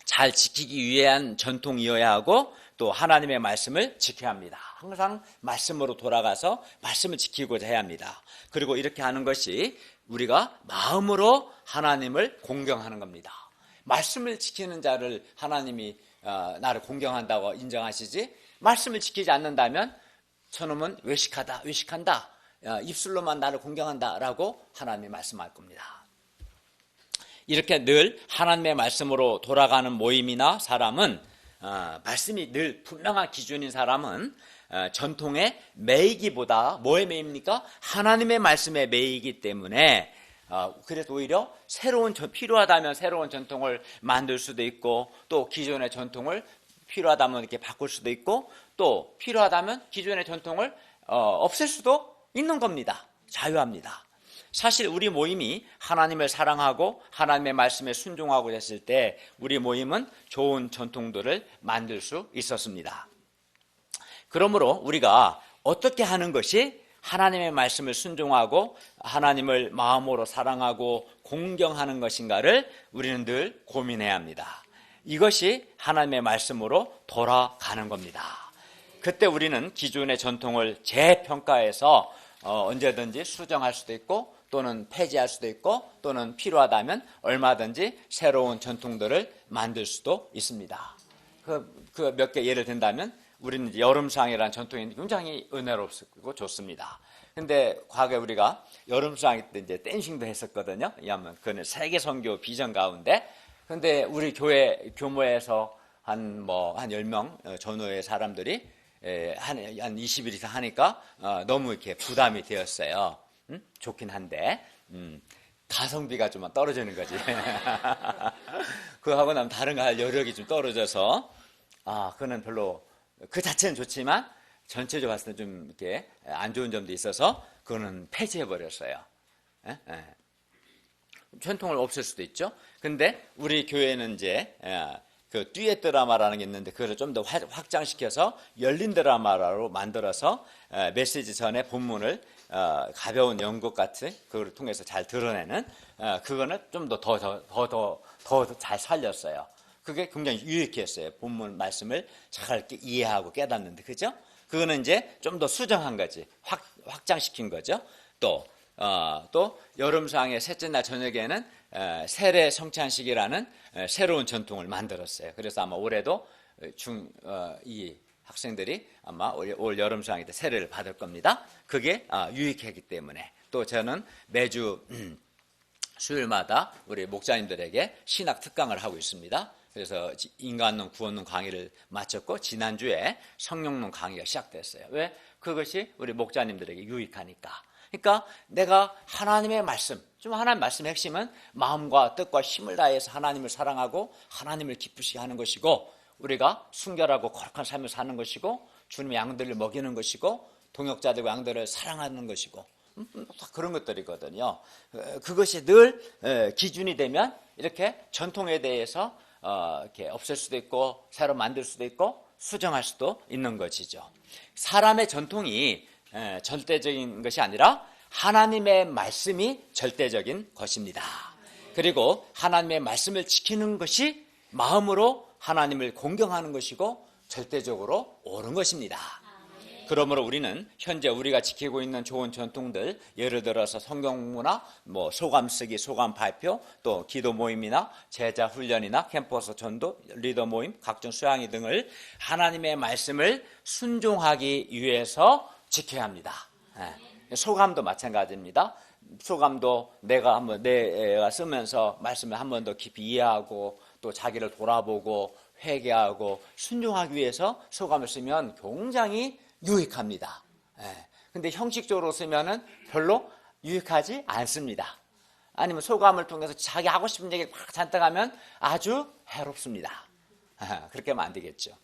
잘 지키기 위한 전통이어야 하고 또 하나님의 말씀을 지켜야 합니다. 항상 말씀으로 돌아가서 말씀을 지키고자 해야 합니다. 그리고 이렇게 하는 것이 우리가 마음으로 하나님을 공경하는 겁니다. 말씀을 지키는 자를 하나님이 나를 공경한다고 인정하시지 말씀을 지키지 않는다면 저놈은 외식한다. 입술로만 나를 공경한다라고 하나님이 말씀할 겁니다. 이렇게 늘 하나님의 말씀으로 돌아가는 모임이나 사람은 말씀이 늘 분명한 기준인 사람은 전통에 매이기보다 뭐에 매입니까? 하나님의 말씀에 매이기 때문에 그래서 오히려 필요하다면 새로운 전통을 만들 수도 있고 또 기존의 전통을 필요하다면 이렇게 바꿀 수도 있고 또 필요하다면 기존의 전통을 없앨 수도 있는 겁니다. 자유합니다. 사실 우리 모임이 하나님을 사랑하고 하나님의 말씀에 순종하고 했을 때 우리 모임은 좋은 전통들을 만들 수 있었습니다. 그러므로 우리가 어떻게 하는 것이 하나님의 말씀을 순종하고 하나님을 마음으로 사랑하고 공경하는 것인가를 우리는 늘 고민해야 합니다. 이것이 하나님의 말씀으로 돌아가는 겁니다. 그때 우리는 기존의 전통을 재평가해서 언제든지 수정할 수도 있고 또는 폐지할 수도 있고 또는 필요하다면 얼마든지 새로운 전통들을 만들 수도 있습니다. 그 몇 개 예를 든다면 우리는 이제 여름수양이라는 전통이 굉장히 은혜롭고 좋습니다. 근데 과거에 우리가 여름수양 때 이제 댄싱도 했었거든요. 왜냐하면 그는 세계 선교 비전 가운데. 근데 우리 교회 규모에서 한 10명 전후의 사람들이 한 20일 이상 하니까 너무 이렇게 부담이 되었어요. 좋긴 한데 가성비가 좀 떨어지는 거지. 그거 하고 나면 다른 거 할 여력이 좀 떨어져서 그거는 별로 그 자체는 좋지만 전체적으로 봤을 때 좀 이렇게 안 좋은 점도 있어서 그거는 폐지해 버렸어요. 전통을 없앨 수도 있죠. 근데 우리 교회는 이제 그 듀엣 드라마라는 게 있는데 그걸 좀 더 확장시켜서 열린 드라마로 만들어서 메시지 전에 본문을 가벼운 연극 같은 그걸 통해서 잘 드러내는 그거는 좀 더 잘 살렸어요. 그게 굉장히 유익했어요. 본문 말씀을 잘 이해하고 깨닫는데, 그죠? 그거는 이제 좀 더 수정한 거지, 확장시킨 거죠. 또 여름수양의 셋째 날 저녁에는 세례 성찬식이라는 새로운 전통을 만들었어요. 그래서 아마 올해도 이 학생들이 아마 올 여름수양이 때 세례를 받을 겁니다. 그게 유익하기 때문에. 또 저는 매주 수요일마다 우리 목사님들에게 신학 특강을 하고 있습니다. 그래서 인간론, 구원론 강의를 마쳤고 지난주에 성령론 강의가 시작됐어요. 왜? 그것이 우리 목자님들에게 유익하니까. 그러니까 내가 하나님의 말씀, 좀 하나님의 말씀의 핵심은 마음과 뜻과 힘을 다해서 하나님을 사랑하고 하나님을 기쁘시게 하는 것이고, 우리가 순결하고 거룩한 삶을 사는 것이고, 주님의 양들을 먹이는 것이고, 동역자들과 양들을 사랑하는 것이고, 그런 것들이거든요. 그것이 늘 기준이 되면 이렇게 전통에 대해서 이렇게 없앨 수도 있고 새로 만들 수도 있고 수정할 수도 있는 것이죠. 사람의 전통이 절대적인 것이 아니라 하나님의 말씀이 절대적인 것입니다. 그리고 하나님의 말씀을 지키는 것이 마음으로 하나님을 공경하는 것이고 절대적으로 옳은 것입니다. 그러므로 우리는 현재 우리가 지키고 있는 좋은 전통들, 예를 들어서 성경문화, 소감 쓰기, 소감 발표, 또 기도 모임이나 제자 훈련이나 캠퍼스 전도, 리더 모임, 각종 수양회 등을 하나님의 말씀을 순종하기 위해서 지켜야 합니다. 소감도 마찬가지입니다. 소감도 내가 쓰면서 말씀을 한 번 더 깊이 이해하고 또 자기를 돌아보고 회개하고 순종하기 위해서 소감을 쓰면 굉장히 유익합니다. 근데 형식적으로 쓰면은 별로 유익하지 않습니다. 아니면 소감을 통해서 자기 하고 싶은 얘기 막 잔뜩 하면 아주 해롭습니다. 그렇게 하면 안 되겠죠.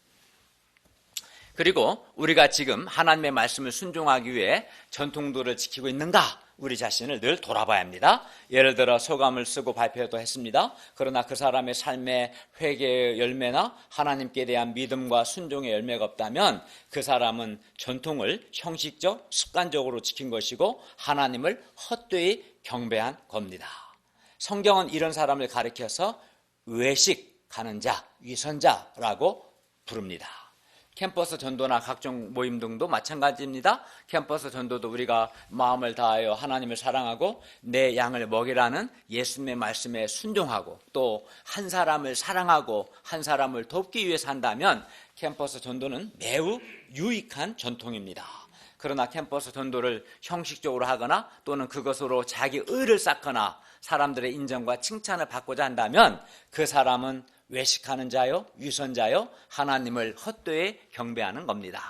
그리고 우리가 지금 하나님의 말씀을 순종하기 위해 전통들을 지키고 있는가? 우리 자신을 늘 돌아봐야 합니다. 예를 들어 소감을 쓰고 발표도 했습니다. 그러나 그 사람의 삶의 회개의 열매나 하나님께 대한 믿음과 순종의 열매가 없다면 그 사람은 전통을 형식적, 습관적으로 지킨 것이고 하나님을 헛되이 경배한 겁니다. 성경은 이런 사람을 가리켜서 외식하는 자, 위선자라고 부릅니다. 캠퍼스 전도나 각종 모임 등도 마찬가지입니다. 캠퍼스 전도도 우리가 마음을 다하여 하나님을 사랑하고 내 양을 먹이라는 예수님의 말씀에 순종하고 또 한 사람을 사랑하고 한 사람을 돕기 위해서 한다면 캠퍼스 전도는 매우 유익한 전통입니다. 그러나 캠퍼스 전도를 형식적으로 하거나 또는 그것으로 자기 의를 쌓거나 사람들의 인정과 칭찬을 받고자 한다면 그 사람은 외식하는 자요, 위선자요, 하나님을 헛되이 경배하는 겁니다.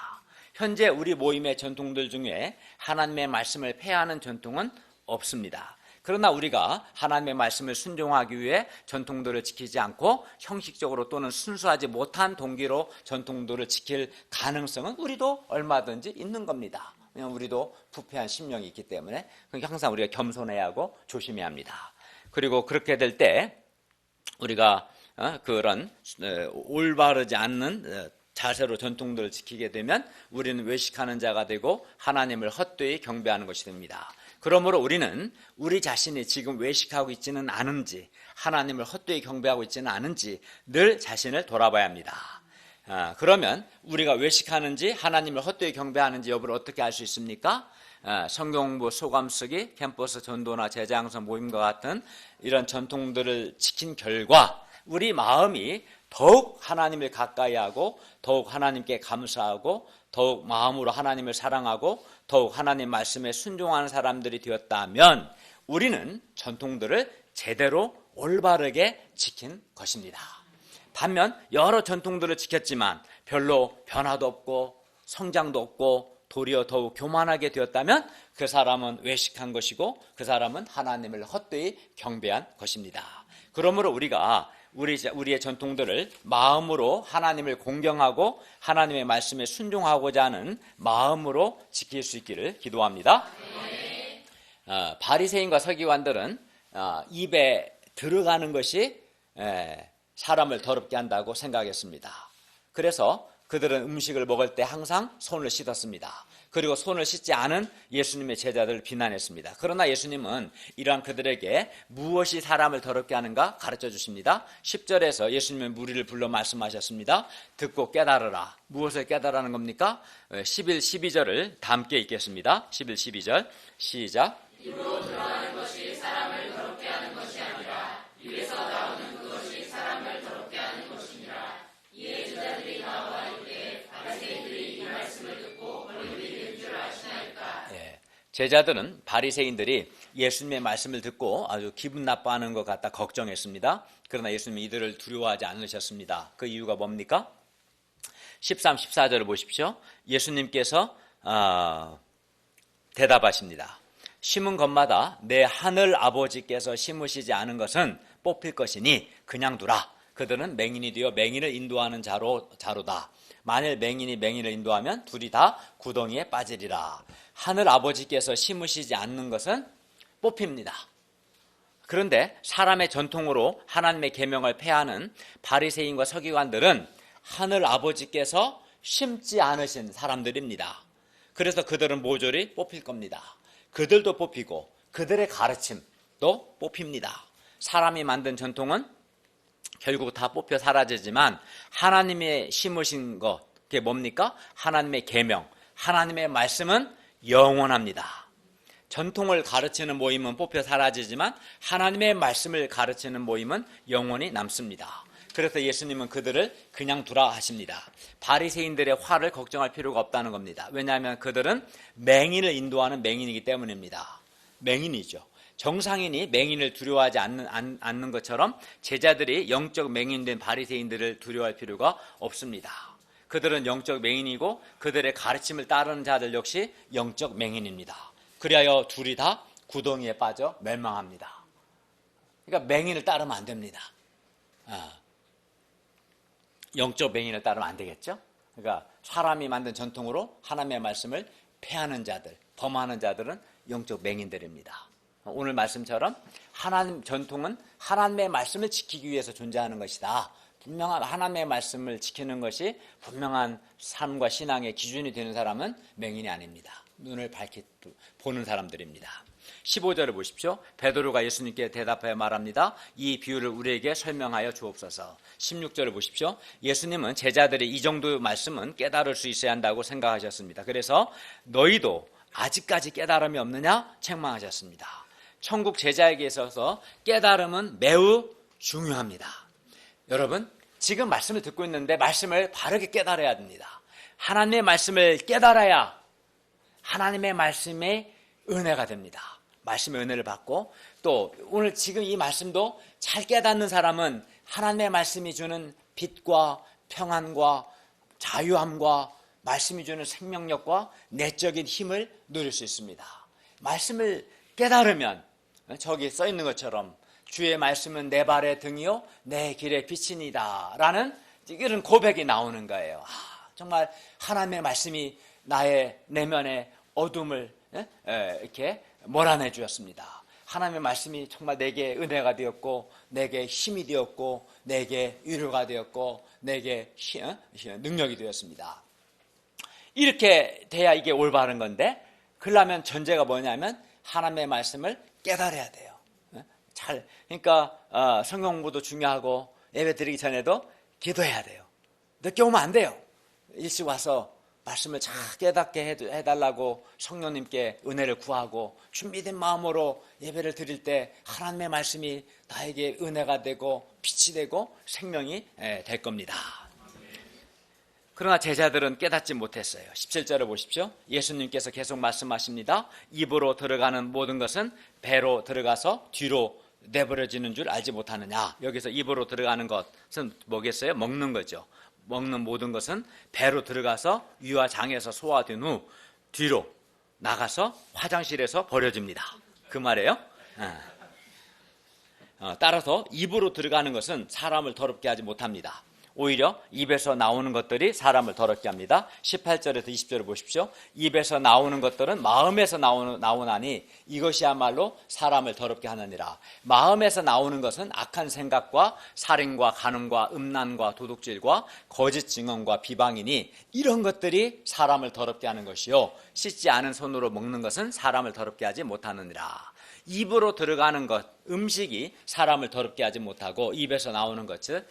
현재 우리 모임의 전통들 중에 하나님의 말씀을 폐하는 전통은 없습니다. 그러나 우리가 하나님의 말씀을 순종하기 위해 전통들을 지키지 않고 형식적으로 또는 순수하지 못한 동기로 전통들을 지킬 가능성은 우리도 얼마든지 있는 겁니다. 왜냐하면 우리도 부패한 심령이 있기 때문에 항상 우리가 겸손해야 하고 조심해야 합니다. 그리고 그렇게 될 때 우리가 그런 올바르지 않는 자세로 전통들을 지키게 되면 우리는 외식하는 자가 되고 하나님을 헛되이 경배하는 것이 됩니다. 그러므로 우리는 우리 자신이 지금 외식하고 있지는 않은지 하나님을 헛되이 경배하고 있지는 않은지 늘 자신을 돌아봐야 합니다. 그러면 우리가 외식하는지 하나님을 헛되이 경배하는지 여부를 어떻게 알 수 있습니까? 성경공부, 소감쓰기, 캠퍼스 전도나 제자양성 모임과 같은 이런 전통들을 지킨 결과 우리 마음이 더욱 하나님을 가까이 하고 더욱 하나님께 감사하고 더욱 마음으로 하나님을 사랑하고 더욱 하나님 말씀에 순종하는 사람들이 되었다면 우리는 전통들을 제대로 올바르게 지킨 것입니다. 반면 여러 전통들을 지켰지만 별로 변화도 없고 성장도 없고 도리어 더욱 교만하게 되었다면 그 사람은 외식한 것이고 그 사람은 하나님을 헛되이 경배한 것입니다. 그러므로 우리가 우리의 전통들을 마음으로 하나님을 공경하고 하나님의 말씀에 순종하고자 하는 마음으로 지킬 수 있기를 기도합니다. 바리새인과 서기관들은 입에 들어가는 것이 사람을 더럽게 한다고 생각했습니다. 그래서 그들은 음식을 먹을 때 항상 손을 씻었습니다. 그리고 손을 씻지 않은 예수님의 제자들을 비난했습니다. 그러나 예수님은 이러한 그들에게 무엇이 사람을 더럽게 하는가 가르쳐 주십니다. 10절에서 예수님은 무리를 불러 말씀하셨습니다. 듣고 깨달으라. 무엇을 깨달으라는 겁니까? 11, 12절을 다 함께 읽겠습니다. 11, 12절 시작. 입으로 들어가는 것이 사람을 더럽게 하는 것이 아니라 입에서 나오는 그것이 사람을 더럽게 하는 것이니라. 이에 제자들이 나와 이르되 바리새인들이 이 말씀을 듣고 멀리 있는 줄 아시나이까. 제자들은 바리새인들이 예수님의 말씀을 듣고 아주 기분 나빠하는 것 같다 걱정했습니다. 그러나 예수님이 이들을 두려워하지 않으셨습니다. 그 이유가 뭡니까? 13, 14절을 보십시오. 예수님께서 대답하십니다. 심은 것마다 내 하늘 아버지께서 심으시지 않은 것은 뽑힐 것이니 그냥 두라. 그들은 맹인이 되어 맹인을 인도하는 자로다. 만일 맹인이 맹인을 인도하면 둘이 다 구덩이에 빠지리라. 하늘 아버지께서 심으시지 않는 것은 뽑힙니다. 그런데 사람의 전통으로 하나님의 계명을 폐하는 바리새인과 서기관들은 하늘 아버지께서 심지 않으신 사람들입니다. 그래서 그들은 모조리 뽑힐 겁니다. 그들도 뽑히고 그들의 가르침도 뽑힙니다. 사람이 만든 전통은 결국 다 뽑혀 사라지지만 하나님의 심으신 것, 그게 뭡니까? 하나님의 계명, 하나님의 말씀은 영원합니다. 전통을 가르치는 모임은 뽑혀 사라지지만 하나님의 말씀을 가르치는 모임은 영원히 남습니다. 그래서 예수님은 그들을 그냥 두라 하십니다. 바리새인들의 화를 걱정할 필요가 없다는 겁니다. 왜냐하면 그들은 맹인을 인도하는 맹인이기 때문입니다. 맹인이죠. 정상인이 맹인을 두려워하지 않는 것처럼 제자들이 영적 맹인된 바리새인들을 두려워할 필요가 없습니다. 그들은 영적 맹인이고 그들의 가르침을 따르는 자들 역시 영적 맹인입니다. 그리하여 둘이 다 구덩이에 빠져 멸망합니다. 그러니까 맹인을 따르면 안 됩니다. 영적 맹인을 따르면 안 되겠죠? 그러니까 사람이 만든 전통으로 하나님의 말씀을 폐하는 자들, 범하는 자들은 영적 맹인들입니다. 오늘 말씀처럼 하나님 전통은 하나님의 말씀을 지키기 위해서 존재하는 것이다. 분명한 하나님의 말씀을 지키는 것이 분명한 삶과 신앙의 기준이 되는 사람은 맹인이 아닙니다. 눈을 밝히 보는 사람들입니다. 15절을 보십시오. 베드로가 예수님께 대답하여 말합니다. 이 비유를 우리에게 설명하여 주옵소서. 16절을 보십시오. 예수님은 제자들이 이 정도 말씀은 깨달을 수 있어야 한다고 생각하셨습니다. 그래서 너희도 아직까지 깨달음이 없느냐 책망하셨습니다. 천국 제자에게 있어서 깨달음은 매우 중요합니다. 여러분, 지금 말씀을 듣고 있는데 말씀을 바르게 깨달아야 됩니다. 하나님의 말씀을 깨달아야 하나님의 말씀의 은혜가 됩니다. 말씀의 은혜를 받고 또 오늘 지금 이 말씀도 잘 깨닫는 사람은 하나님의 말씀이 주는 빛과 평안과 자유함과 말씀이 주는 생명력과 내적인 힘을 누릴 수 있습니다. 말씀을 깨달으면 저기 써 있는 것처럼 주의 말씀은 내 발의 등이요 내 길의 빛이니다 라는 이런 고백이 나오는 거예요. 정말 하나님의 말씀이 나의 내면의 어둠을 이렇게 몰아내 주었습니다. 하나님의 말씀이 정말 내게 은혜가 되었고 내게 힘이 되었고 내게 위로가 되었고 내게 능력이 되었습니다. 이렇게 돼야 이게 올바른 건데 그러려면 전제가 뭐냐면 하나님의 말씀을 깨달아야 돼요. 그러니까 성경 공부도 중요하고 예배 드리기 전에도 기도해야 돼요. 늦게 오면 안 돼요. 일찍 와서 말씀을 잘 깨닫게 해달라고 성령님께 은혜를 구하고 준비된 마음으로 예배를 드릴 때 하나님의 말씀이 나에게 은혜가 되고 빛이 되고 생명이 될 겁니다. 그러나 제자들은 깨닫지 못했어요. 17절을 보십시오. 예수님께서 계속 말씀하십니다. 입으로 들어가는 모든 것은 배로 들어가서 뒤로 내버려지는 줄 알지 못하느냐. 여기서 입으로 들어가는 것은 뭐겠어요? 먹는 거죠. 먹는 모든 것은 배로 들어가서 위와 장에서 소화된 후 뒤로 나가서 화장실에서 버려집니다. 그 말이에요. 따라서 입으로 들어가는 것은 사람을 더럽게 하지 못합니다. 오히려 입에서 나오는 것들이 사람을 더럽게 합니다. 18절에서 20절을 보십시오. 입에서 나오는 것들은 마음에서 나오나니 이것이야말로 사람을 더럽게 하느니라. 마음에서 나오는 것은 악한 생각과 살인과 간음과 음란과 도둑질과 거짓 증언과 비방이니 이런 것들이 사람을 더럽게 하는 것이요 씻지 않은 손으로 먹는 것은 사람을 더럽게 하지 못하느니라. 입으로 들어가는 것, 음식이 사람을 더럽게 하지 못하고 입에서 나오는 것은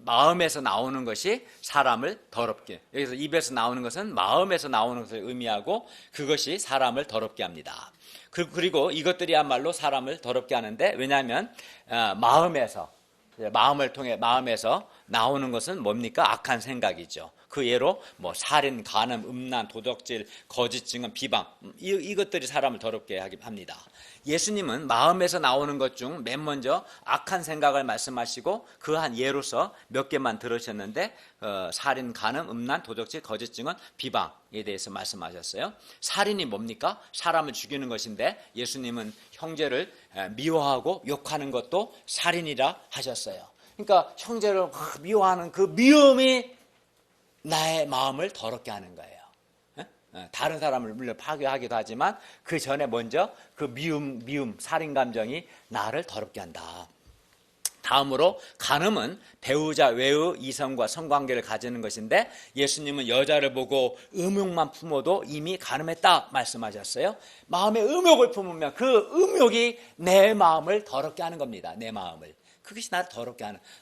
마음에서 나오는 것이 사람을 더럽게, 여기서 입에서 나오는 것은 마음에서 나오는 것을 의미하고 그것이 사람을 더럽게 합니다. 그리고 이것들이야말로 사람을 더럽게 하는데, 왜냐하면 마음을 통해 마음에서 나오는 것은 뭡니까? 악한 생각이죠. 그 예로 살인, 간음, 음란, 도덕질, 거짓 증언, 비방, 이것들이 사람을 더럽게 하게 합니다. 예수님은 마음에서 나오는 것 중 맨 먼저 악한 생각을 말씀하시고 그 한 예로서 몇 개만 들으셨는데 살인, 간음, 음란, 도덕질, 거짓 증언, 비방에 대해서 말씀하셨어요. 살인이 뭡니까? 사람을 죽이는 것인데 예수님은 형제를 미워하고 욕하는 것도 살인이라 하셨어요. 그러니까 형제를 미워하는 그 미움이 나의 마음을 더럽게 하는 거예요. 다른 사람을 물론 파괴하기도 하지만 그 전에 먼저 그 미움, 살인 감정이 나를 더럽게 한다. 다음으로 간음은 배우자 외의 이성과 성관계를 가지는 것인데 예수님은 여자를 보고 음욕만 품어도 이미 간음했다 말씀하셨어요. 마음에 음욕을 품으면 그 음욕이 내 마음을 더럽게 하는 겁니다. 내 마음을. 그것이 나를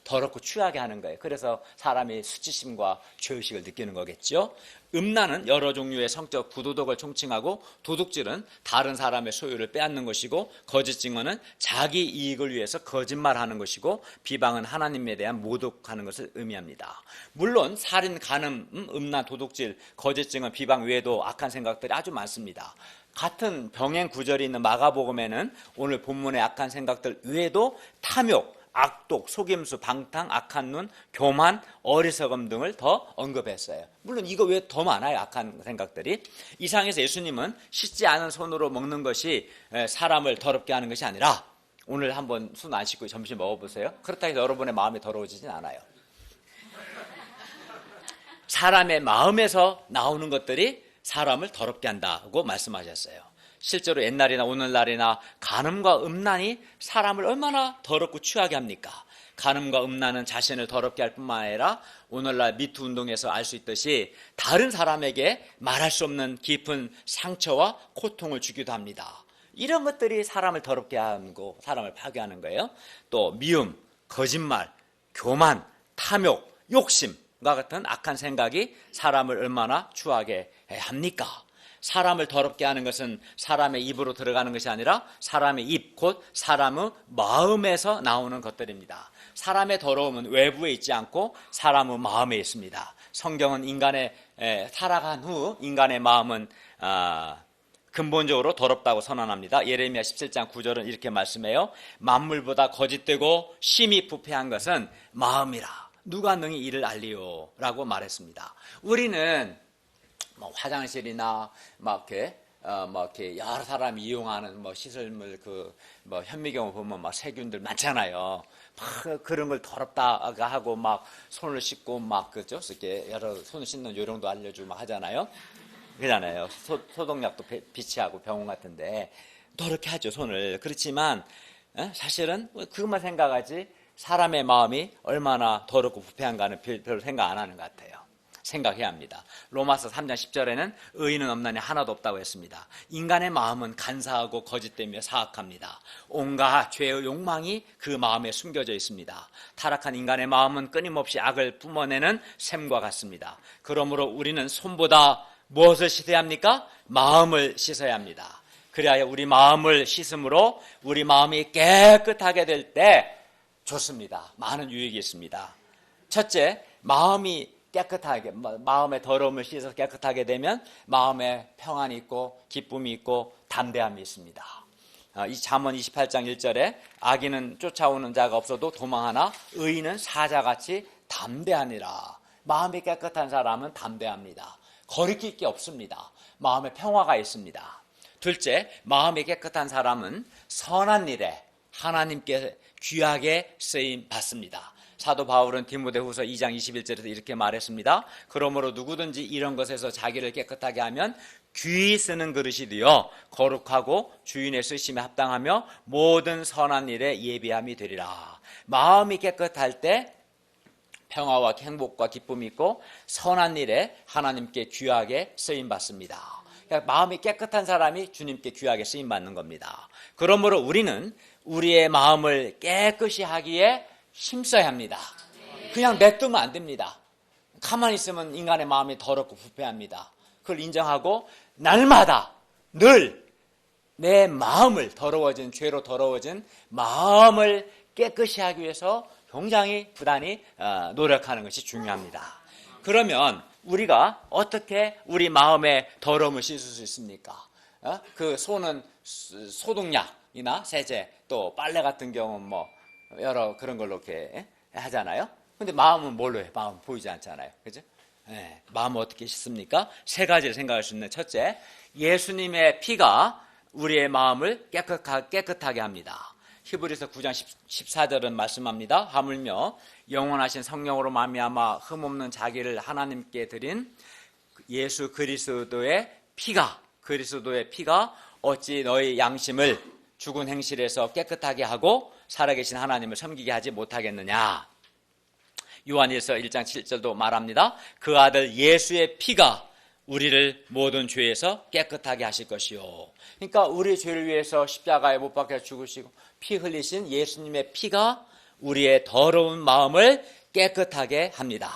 더럽고 추하게 하는 거예요. 그래서 사람이 수치심과 죄의식을 느끼는 거겠죠. 음란은 여러 종류의 성적 부도덕을 총칭하고, 도둑질은 다른 사람의 소유를 빼앗는 것이고, 거짓 증언은 자기 이익을 위해서 거짓말하는 것이고, 비방은 하나님에 대한 모독하는 것을 의미합니다. 물론 살인, 간음, 음란, 도둑질, 거짓 증언, 비방 외에도 악한 생각들이 아주 많습니다. 같은 병행 구절이 있는 마가복음에는 오늘 본문의 악한 생각들 외에도 탐욕, 악독, 속임수, 방탕, 악한 눈, 교만, 어리석음 등을 더 언급했어요. 물론 이거 외에 더 많아요. 악한 생각들이. 이상에서 예수님은 씻지 않은 손으로 먹는 것이 사람을 더럽게 하는 것이 아니라, 오늘 한번 손 안 씻고 점심 먹어보세요. 그렇다고 해서 여러분의 마음이 더러워지진 않아요. 사람의 마음에서 나오는 것들이 사람을 더럽게 한다고 말씀하셨어요. 실제로 옛날이나 오늘날이나 간음과 음란이 사람을 얼마나 더럽고 추하게 합니까? 간음과 음란은 자신을 더럽게 할 뿐만 아니라 오늘날 미투 운동에서 알 수 있듯이 다른 사람에게 말할 수 없는 깊은 상처와 고통을 주기도 합니다. 이런 것들이 사람을 더럽게 하고 사람을 파괴하는 거예요. 또 미움, 거짓말, 교만, 탐욕, 욕심과 같은 악한 생각이 사람을 얼마나 추하게 합니까? 사람을 더럽게 하는 것은 사람의 입으로 들어가는 것이 아니라 사람의 입, 곧 사람의 마음에서 나오는 것들입니다. 사람의 더러움은 외부에 있지 않고 사람의 마음에 있습니다. 성경은 인간의 살아간 후 인간의 마음은 근본적으로 더럽다고 선언합니다. 예레미야 17장 9절은 이렇게 말씀해요. 만물보다 거짓되고 심히 부패한 것은 마음이라. 누가 능히 이를 알리요? 라고 말했습니다. 우리는 화장실이나 이렇게 여러 사람이 이용하는 시설물 현미경을 보면 세균들 많잖아요. 그런 걸 더럽다 하고 손을 씻고 그죠? 이렇게 여러 손 씻는 요령도 알려주고 하잖아요. 그러잖아요. 소독약도 비치하고 병원 같은데 더럽게 하죠, 손을. 그렇지만 사실은 그것만 생각하지 사람의 마음이 얼마나 더럽고 부패한가는 별로 생각 안 하는 것 같아요. 생각해야 합니다. 로마서 3장 10절에는 의인은 없나니 하나도 없다고 했습니다. 인간의 마음은 간사하고 거짓되며 사악합니다. 온갖 죄의 욕망이 그 마음에 숨겨져 있습니다. 타락한 인간의 마음은 끊임없이 악을 뿜어내는 샘과 같습니다. 그러므로 우리는 손보다 무엇을 씻어야 합니까? 마음을 씻어야 합니다. 그래야 우리 마음을 씻음으로 우리 마음이 깨끗하게 될 때 좋습니다. 많은 유익이 있습니다. 첫째, 마음이 깨끗하게, 마음의 더러움을 씻어서 깨끗하게 되면 마음에 평안이 있고 기쁨이 있고 담대함이 있습니다. 이 잠언 28장 1절에 악인은 쫓아오는 자가 없어도 도망하나 의인은 사자같이 담대하니라. 마음이 깨끗한 사람은 담대합니다. 거리낄 게 없습니다. 마음에 평화가 있습니다. 둘째, 마음이 깨끗한 사람은 선한 일에 하나님께 귀하게 쓰임 받습니다. 사도 바울은 디모데후서 2장 21절에서 이렇게 말했습니다. 그러므로 누구든지 이런 것에서 자기를 깨끗하게 하면 귀히 쓰는 그릇이 되어 거룩하고 주인의 쓰심에 합당하며 모든 선한 일에 예비함이 되리라. 마음이 깨끗할 때 평화와 행복과 기쁨이 있고 선한 일에 하나님께 귀하게 쓰임받습니다. 그러니까 마음이 깨끗한 사람이 주님께 귀하게 쓰임받는 겁니다. 그러므로 우리는 우리의 마음을 깨끗이 하기에 힘써야 합니다. 그냥 냅두면 안 됩니다. 가만히 있으면 인간의 마음이 더럽고 부패합니다. 그걸 인정하고 날마다 늘 내 마음을 더러워진, 죄로 더러워진 마음을 깨끗이 하기 위해서 굉장히 부단히 노력하는 것이 중요합니다. 그러면 우리가 어떻게 우리 마음의 더러움을 씻을 수 있습니까? 그 손은 소독약이나 세제, 또 빨래 같은 경우는 뭐 여러 그런 걸로 이렇게 하잖아요. 근데 마음은 뭘로 해? 마음은 보이지 않잖아요. 그죠? 네, 마음은 어떻게 씻습니까? 세 가지를 생각할 수 있는 첫째, 예수님의 피가 우리의 마음을 깨끗하게 합니다. 히브리서 9장 14절은 말씀합니다. 하물며 영원하신 성령으로 말미암아 흠없는 자기를 하나님께 드린 예수 그리스도의 피가 어찌 너희 양심을 죽은 행실에서 깨끗하게 하고 살아계신 하나님을 섬기게 하지 못하겠느냐. 요한일서 1장 7절도 말합니다. 그 아들 예수의 피가 우리를 모든 죄에서 깨끗하게 하실 것이요. 그러니까 우리 죄를 위해서 십자가에 못 박혀 죽으시고 피 흘리신 예수님의 피가 우리의 더러운 마음을 깨끗하게 합니다.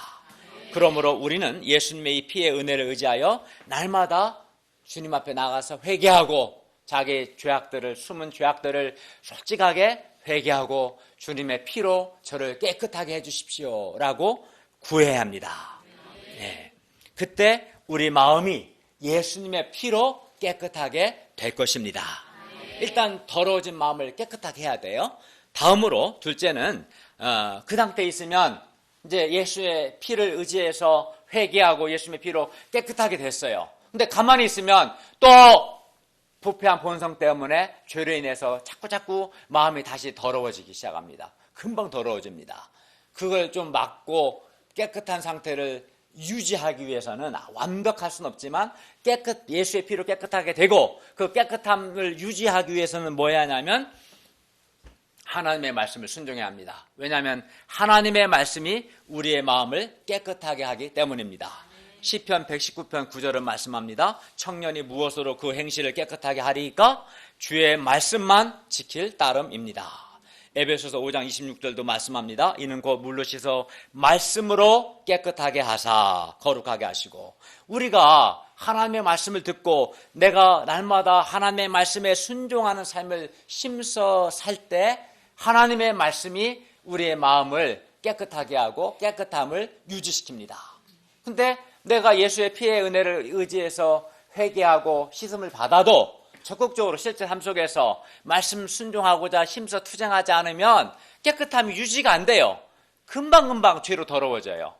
그러므로 우리는 예수님의 이 피의 은혜를 의지하여 날마다 주님 앞에 나가서 회개하고 자기 죄악들을, 숨은 죄악들을 솔직하게 회개하고 주님의 피로 저를 깨끗하게 해주십시오 라고 구해야 합니다. 네. 그때 우리 마음이 예수님의 피로 깨끗하게 될 것입니다. 일단 더러워진 마음을 깨끗하게 해야 돼요. 다음으로 둘째는 그 상태에 있으면 이제 예수의 피를 의지해서 회개하고 예수님의 피로 깨끗하게 됐어요. 근데 가만히 있으면 또 부패한 본성 때문에 죄로 인해서 자꾸 마음이 다시 더러워지기 시작합니다. 금방 더러워집니다. 그걸 좀 막고 깨끗한 상태를 유지하기 위해서는 완벽할 수는 없지만 예수의 피로 깨끗하게 되고 그 깨끗함을 유지하기 위해서는 뭐 해야 하냐면 하나님의 말씀을 순종해야 합니다. 왜냐하면 하나님의 말씀이 우리의 마음을 깨끗하게 하기 때문입니다. 시편 119편 9절은 말씀합니다. 청년이 무엇으로 그 행실을 깨끗하게 하리까? 주의 말씀만 지킬 따름입니다. 에베소서 5장 26절도 말씀합니다. 이는 곧 물로 씻어 말씀으로 깨끗하게 하사 거룩하게 하시고, 우리가 하나님의 말씀을 듣고 내가 날마다 하나님의 말씀에 순종하는 삶을 힘써 살 때 하나님의 말씀이 우리의 마음을 깨끗하게 하고 깨끗함을 유지시킵니다. 근데 내가 예수의 피의 은혜를 의지해서 회개하고 씻음을 받아도 적극적으로 실제 삶 속에서 말씀 순종하고자 힘써 투쟁하지 않으면 깨끗함이 유지가 안 돼요. 금방금방 죄로 더러워져요.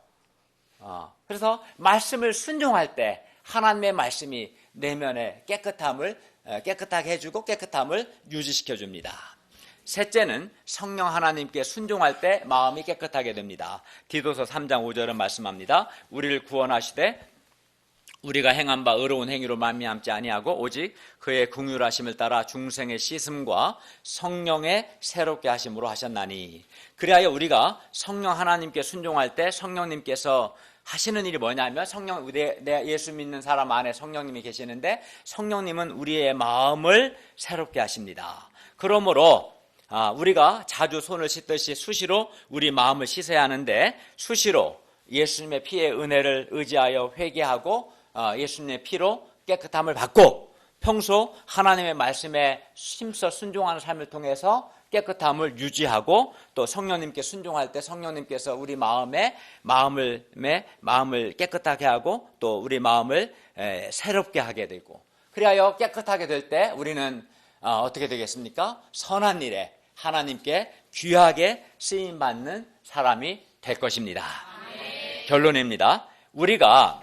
그래서 말씀을 순종할 때 하나님의 말씀이 내면의 깨끗함을 깨끗하게 해주고 깨끗함을 유지시켜 줍니다. 셋째는 성령 하나님께 순종할 때 마음이 깨끗하게 됩니다. 디도서 3장 5절은 말씀합니다. 우리를 구원하시되 우리가 행한 바 의로운 행위로 말미암지 아니하고 오직 그의 긍휼하심을 따라 중생의 씻음과 성령의 새롭게 하심으로 하셨나니, 그리하여 우리가 성령 하나님께 순종할 때 성령님께서 하시는 일이 뭐냐면 내 예수 믿는 사람 안에 성령님이 계시는데 성령님은 우리의 마음을 새롭게 하십니다. 그러므로 우리가 자주 손을 씻듯이 수시로 우리 마음을 씻어야 하는데 수시로 예수님의 피의 은혜를 의지하여 회개하고 예수님의 피로 깨끗함을 받고 평소 하나님의 말씀에 힘써 순종하는 삶을 통해서 깨끗함을 유지하고 또 성령님께 순종할 때 성령님께서 우리 마음을 깨끗하게 하고 또 우리 마음을 새롭게 하게 되고 그리하여 깨끗하게 될 때 우리는 어떻게 되겠습니까? 선한 일에 하나님께 귀하게 쓰임받는 사람이 될 것입니다. 결론입니다. 우리가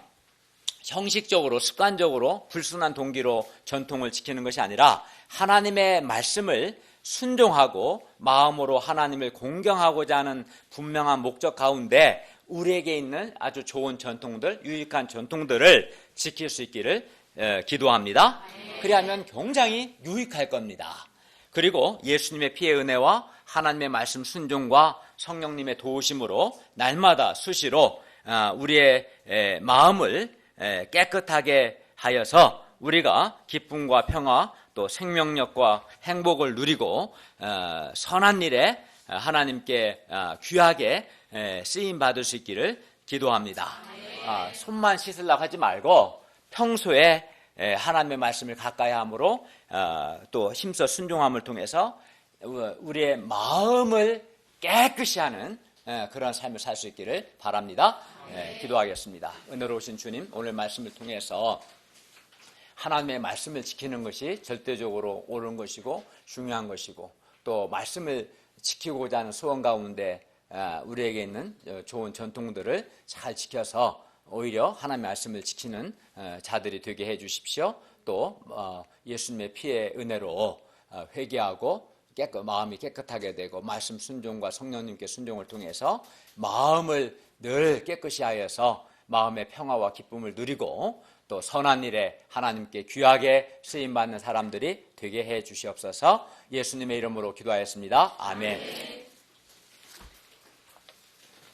형식적으로 습관적으로 불순한 동기로 전통을 지키는 것이 아니라 하나님의 말씀을 순종하고 마음으로 하나님을 공경하고자 하는 분명한 목적 가운데 우리에게 있는 아주 좋은 전통들, 유익한 전통들을 지킬 수 있기를 기도합니다. 그리하면 굉장히 유익할 겁니다. 그리고 예수님의 피의 은혜와 하나님의 말씀 순종과 성령님의 도우심으로 날마다 수시로 우리의 마음을 깨끗하게 하여서 우리가 기쁨과 평화 또 생명력과 행복을 누리고 선한 일에 하나님께 귀하게 쓰임받을 수 있기를 기도합니다. 손만 씻으려고 하지 말고 평소에 하나님의 말씀을 가까이 함으로 또 힘써 순종함을 통해서 우리의 마음을 깨끗이 하는 그런 삶을 살 수 있기를 바랍니다. 기도하겠습니다. 은혜로우신 주님, 오늘 말씀을 통해서 하나님의 말씀을 지키는 것이 절대적으로 옳은 것이고 중요한 것이고 또 말씀을 지키고자 하는 소원 가운데 우리에게 있는 좋은 전통들을 잘 지켜서 오히려 하나님의 말씀을 지키는 자들이 되게 해 주십시오. 또 예수님의 피의 은혜로 회개하고 마음이 깨끗하게 되고 말씀 순종과 성령님께 순종을 통해서 마음을 늘 깨끗이 하여서 마음의 평화와 기쁨을 누리고 또 선한 일에 하나님께 귀하게 쓰임받는 사람들이 되게 해 주시옵소서. 예수님의 이름으로 기도하였습니다. 아멘.